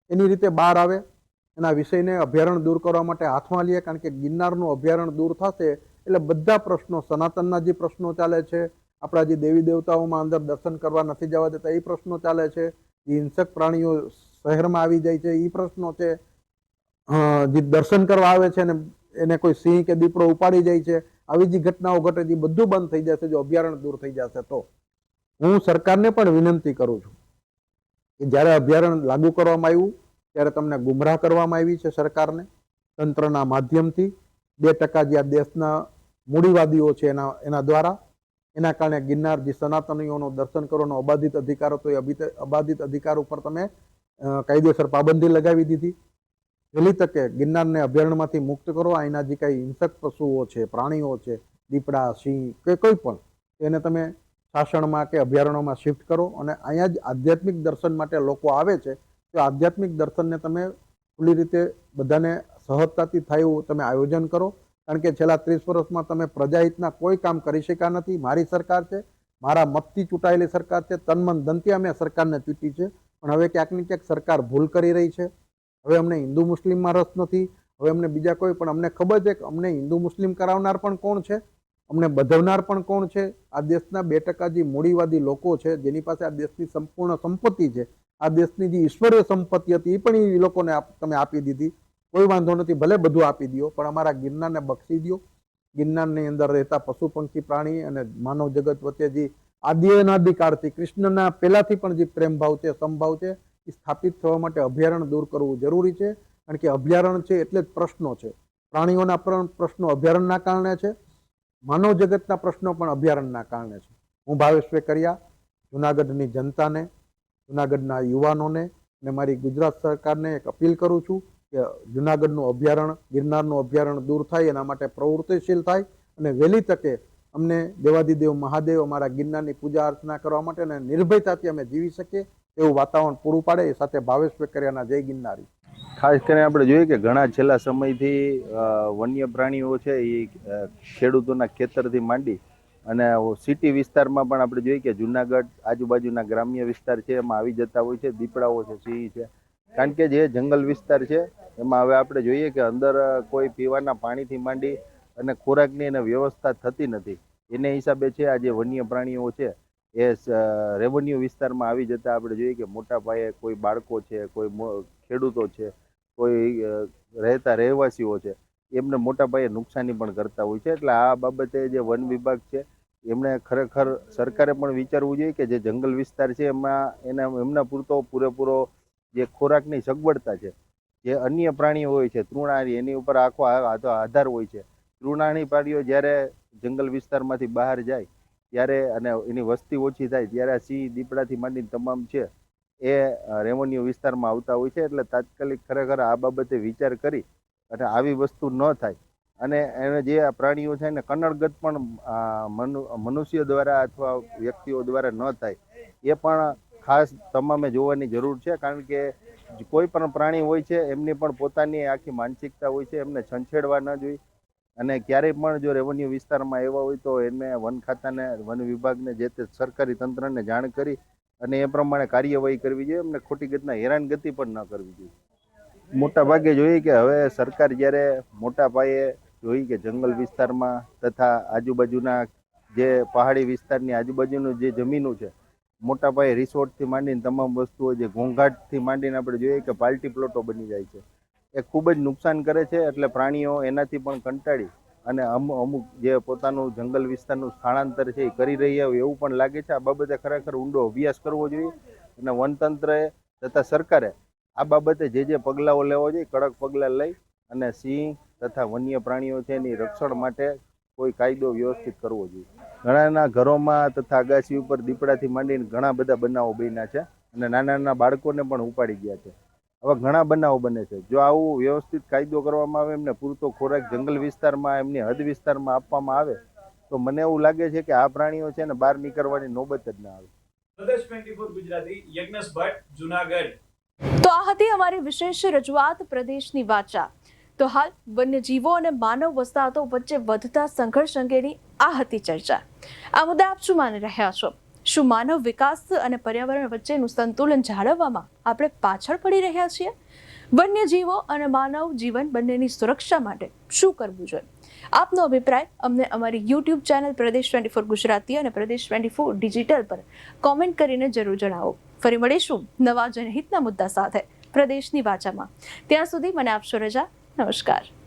એની રીતે બહાર આવે, એના વિષયને અભયારણ્ય દૂર કરવા માટે હાથમાં લે, કારણ કે ગિરનારનું અભયારણ્ય દૂર થશે એટલે બધા પ્રશ્નો, સનાતનના જે પ્રશ્નો ચાલે છે, આપણા જે દેવી દેવતાઓમાં અંદર દર્શન કરવા નથી જવા દેતા એ પ્રશ્નો ચાલે છે, જે હિંસક પ્રાણીઓ શહેરમાં આવી જાય છે એ પ્રશ્નો છે, જે દર્શન કરવા આવે છે ને એને કોઈ સિંહ કે દીપડો ઉપાડી જાય છે, આવી જે ઘટનાઓ ઘટે છે બધું બંધ થઈ જશે જો અભયારણ્ય દૂર થઈ જશે. તો હું સરકારને પણ વિનંતી કરું છું કે જ્યારે અભયારણ્ય લાગુ કરવામાં આવ્યું ત્યારે તમને ગુમરાહ કરવામાં આવી છે સરકારને તંત્રના માધ્યમથી. 2% જે આ દેશના મૂડીવાદીઓ છે એના દ્વારા, એના કારણે ગિરનાર જે સનાતનીઓનો દર્શન કરવાનો અબાધિત અધિકાર હતો એ અબાધિત અધિકાર ઉપર તમે કાયદેસર પાબંદી લગાવી દીધી. વહેલી તકે ગિરનારને અભયારણ્યમાંથી મુક્ત કરો. અહીંના જે કાંઈ હિંસક પશુઓ છે, પ્રાણીઓ છે, દીપડા, સિંહ કે કોઈ પણ, એને તમે સાસણમાં કે અભયારણ્યમાં શિફ્ટ કરો. અને અહીંયા જ આધ્યાત્મિક દર્શન માટે લોકો આવે છે તો આધ્યાત્મિક દર્શનને તમે ખુલ્લી રીતે બધાને સહજતાથી થાય એવું તમે આયોજન કરો, કારણ કે છેલ્લા 30 વર્ષમાં તમે પ્રજાહિતના કોઈ કામ કરી શક્યા નથી. મારી સરકાર છે, મારા મતથી ચૂંટાયેલી સરકાર છે, તનમન ધનથી અમે સરકારને ચૂંટી છે, પણ હવે ક્યાંક ને ક્યાંક સરકાર ભૂલ કરી રહી છે. હવે અમને હિન્દુ મુસ્લિમમાં રસ નથી, હવે અમને બીજા કોઈ, પણ અમને ખબર છે કે અમને હિન્દુ મુસ્લિમ કરાવનાર પણ કોણ છે, અમને બધવનાર પણ કોણ છે. આ દેશના 2% જે મૂડીવાદી લોકો છે, જેની પાસે આ દેશની સંપૂર્ણ સંપત્તિ છે, આ દેશની જે ઈશ્વરીય સંપત્તિ હતી એ પણ એ લોકોને તમે આપી દીધી. કોઈ વાંધો નથી, ભલે બધું આપી દો, પણ અમારા ગિરનારને બક્ષી દો. ગિરનારની અંદર રહેતા પશુ પંખી પ્રાણી અને માનવ જગત વચ્ચે જે આદિ અનાદિકાળથી કૃષ્ણના પહેલાથી પણ જે પ્રેમ ભાવ છે, સમભાવ છે, એ સ્થાપિત થવા માટે અભયારણ્ય દૂર કરવું જરૂરી છે. કારણ કે અભયારણ્ય છે એટલે જ પ્રશ્નો છે. પ્રાણીઓના પ્રશ્નો અભયારણ્યના કારણે છે, માનવ જગતના પ્રશ્નો પણ અભયારણ્યના કારણે છે. હું ભાવેશ વેકરિયા જુનાગઢની જનતાને, જુનાગઢના યુવાનોને અને મારી ગુજરાત સરકારને એક અપીલ કરું છું કે જુનાગઢનું અભયારણ્ય, ગિરનારનું અભયારણ્ય દૂર થાય, એના માટે પ્રવૃત્તિશીલ થાય અને વહેલી તકે અમને દેવાદિદેવ મહાદેવ અમારા ગિરનારની પૂજા અર્ચના કરવા માટે અને નિર્ભયતાથી અમે જીવી શકીએ એવું વાતાવરણ પૂરું પાડે. એ સાથે ભાવેશ વેકરિયાના જય ગિરનારી. ખાસ કરીને આપણે જોઈએ કે ઘણા છેલ્લા સમયથી વન્ય પ્રાણીઓ છે એ ખેડૂતોના ખેતરથી માંડી અને સિટી વિસ્તારમાં પણ આપણે જોઈએ કે જુનાગઢ આજુબાજુના ગ્રામ્ય વિસ્તાર છે એમાં આવી જતા હોય છે. દીપડાઓ છે, સિંહ છે, કારણ કે જે જંગલ વિસ્તાર છે એમાં હવે આપણે જોઈએ કે અંદર કોઈ પીવાના પાણીથી માંડી અને ખોરાકની એને વ્યવસ્થા થતી નથી. એને હિસાબે છે આ જે વન્ય પ્રાણીઓ છે એ રેવન્યુ વિસ્તારમાં આવી જતા આપણે જોઈએ કે મોટા પાયે કોઈ બાળકો છે, કોઈ ખેડૂતો છે, કોઈ રહેતા રહેવાસીઓ છે, એમને મોટા પાયે નુકસાની પણ કરતા હોય છે. એટલે આ બાબતે જે વન વિભાગ છે એમણે ખરેખર સરકારે પણ વિચારવું જોઈએ કે જે જંગલ વિસ્તાર છે એમાં એમના પૂરેપૂરો જે ખોરાકની સગવડતા છે, જે અન્ય પ્રાણીઓ હોય છે તૃણાહારી, એની ઉપર આખો આધાર હોય છે. તૃણાહારી પ્રાણીઓ જ્યારે જંગલ વિસ્તારમાંથી બહાર જાય ત્યારે અને એની વસ્તી ઓછી થાય ત્યારે સિંહ, દીપડાથી માંડીને તમામ છે એ રેવન્યુ વિસ્તારમાં આવતા હોય છે. એટલે તાત્કાલિક ખરેખર આ બાબતે વિચાર કરી અને આવી વસ્તુ ન થાય અને એને જે આ પ્રાણીઓ છે એને કનડગત પણ મનુષ્ય દ્વારા અથવા વ્યક્તિઓ દ્વારા ન થાય એ પણ ખાસ તમામે જોવાની જરૂર છે. કારણ કે કોઈ પણ પ્રાણી હોય છે એમની પણ પોતાની આખી માનસિકતા હોય છે, એમને છંછેડવા ન જોઈએ. અને ક્યારેય પણ જો રેવન્યુ વિસ્તારમાં આવ્યા હોય તો એને વન ખાતાને, વન વિભાગને, જે તે સરકારી તંત્રને જાણ કરી અને એ પ્રમાણે કાર્યવાહી કરવી જોઈએ. એમને ખોટી રીતના હેરાનગતિ પણ ન કરવી જોઈએ. મોટા ભાગે જોઈએ કે હવે સરકાર જ્યારે મોટા પાયે જોઈ કે જંગલ વિસ્તારમાં તથા આજુબાજુના જે પહાડી વિસ્તારની આજુબાજુનું જે જમીનો છે, મોટા પાયે રિસોર્ટથી માંડીને તમામ વસ્તુઓ, જે ઘોંઘાટથી માંડીને આપણે જોઈએ કે પાર્ટી પ્લોટો બની જાય છે, એ ખૂબ જ નુકસાન કરે છે. એટલે પ્રાણીઓ એનાથી પણ કંટાળી અને અમુક જે પોતાનું જંગલ વિસ્તારનું સ્થળાંતર છે એ કરી રહ્યા હોય એવું પણ લાગે છે. આ બાબતે ખરેખર ઊંડો અભ્યાસ કરવો જોઈએ અને વનતંત્રએ તથા સરકારે આ બાબતે જે પગલાઓ લેવા જોઈએ, કડક પગલાં લઈ અને સિંહ તથા વન્ય પ્રાણીઓ છે એની રક્ષણ માટે કોઈ કાયદો વ્યવસ્થિત કરવો જોઈએ. ઘણાના ઘરોમાં તથા અગાસી ઉપર દીપડાથી માંડીને ઘણા બધા બનાવો બન્યા છે અને નાના નાના બાળકોને પણ ઉપાડી ગયા છે. હવે ઘણા બનાવો બને છે. જો આવું વ્યવસ્થિત કાયદો કરવામાં આવે, એમને પૂરતો ખોરાક જંગલ વિસ્તારમાં, એમની હદ વિસ્તારમાં આપવામાં આવે તો મને એવું લાગે છે કે આ પ્રાણીઓ છે ને બહાર નીકળવાની નોબત જ ના આવે. પ્રદેશ 24 ગુજરાતી, યજ્ઞેશ ભટ્ટ, જુનાગઢ. તો આ હતી અમારી વિશેષ રજૂઆત પ્રદેશની વાચા. તો હાલ વન્યજીવો અને માનવ વસાહતો વચ્ચે વધતા સંઘર્ષ અંગેની આ હતી ચર્ચા. આ મુદ્દે આપ શું માની રહ્યા છો? શું માનવ વિકાસ અને પર્યાવરણ વચ્ચેનું સંતુલન જાળવવામાં આપણે પાછળ પડી રહ્યા છીએ? વન્યજીવો અને માનવ જીવન બંનેની સુરક્ષા માટે શું કરવું જોઈએ? આપનો અભિપ્રાય અમને અમારી YouTube ચેનલ પ્રદેશ 24 ગુજરાતી અને પ્રદેશ 24 ડિજિટલ પર કોમેન્ટ કરીને જરૂર જણાવો. ફરી મળીશું નવા જનહિતના મુદ્દા સાથે પ્રદેશની વાચામાં. ત્યાં સુધી મને આપશો રજા. નમસ્કાર.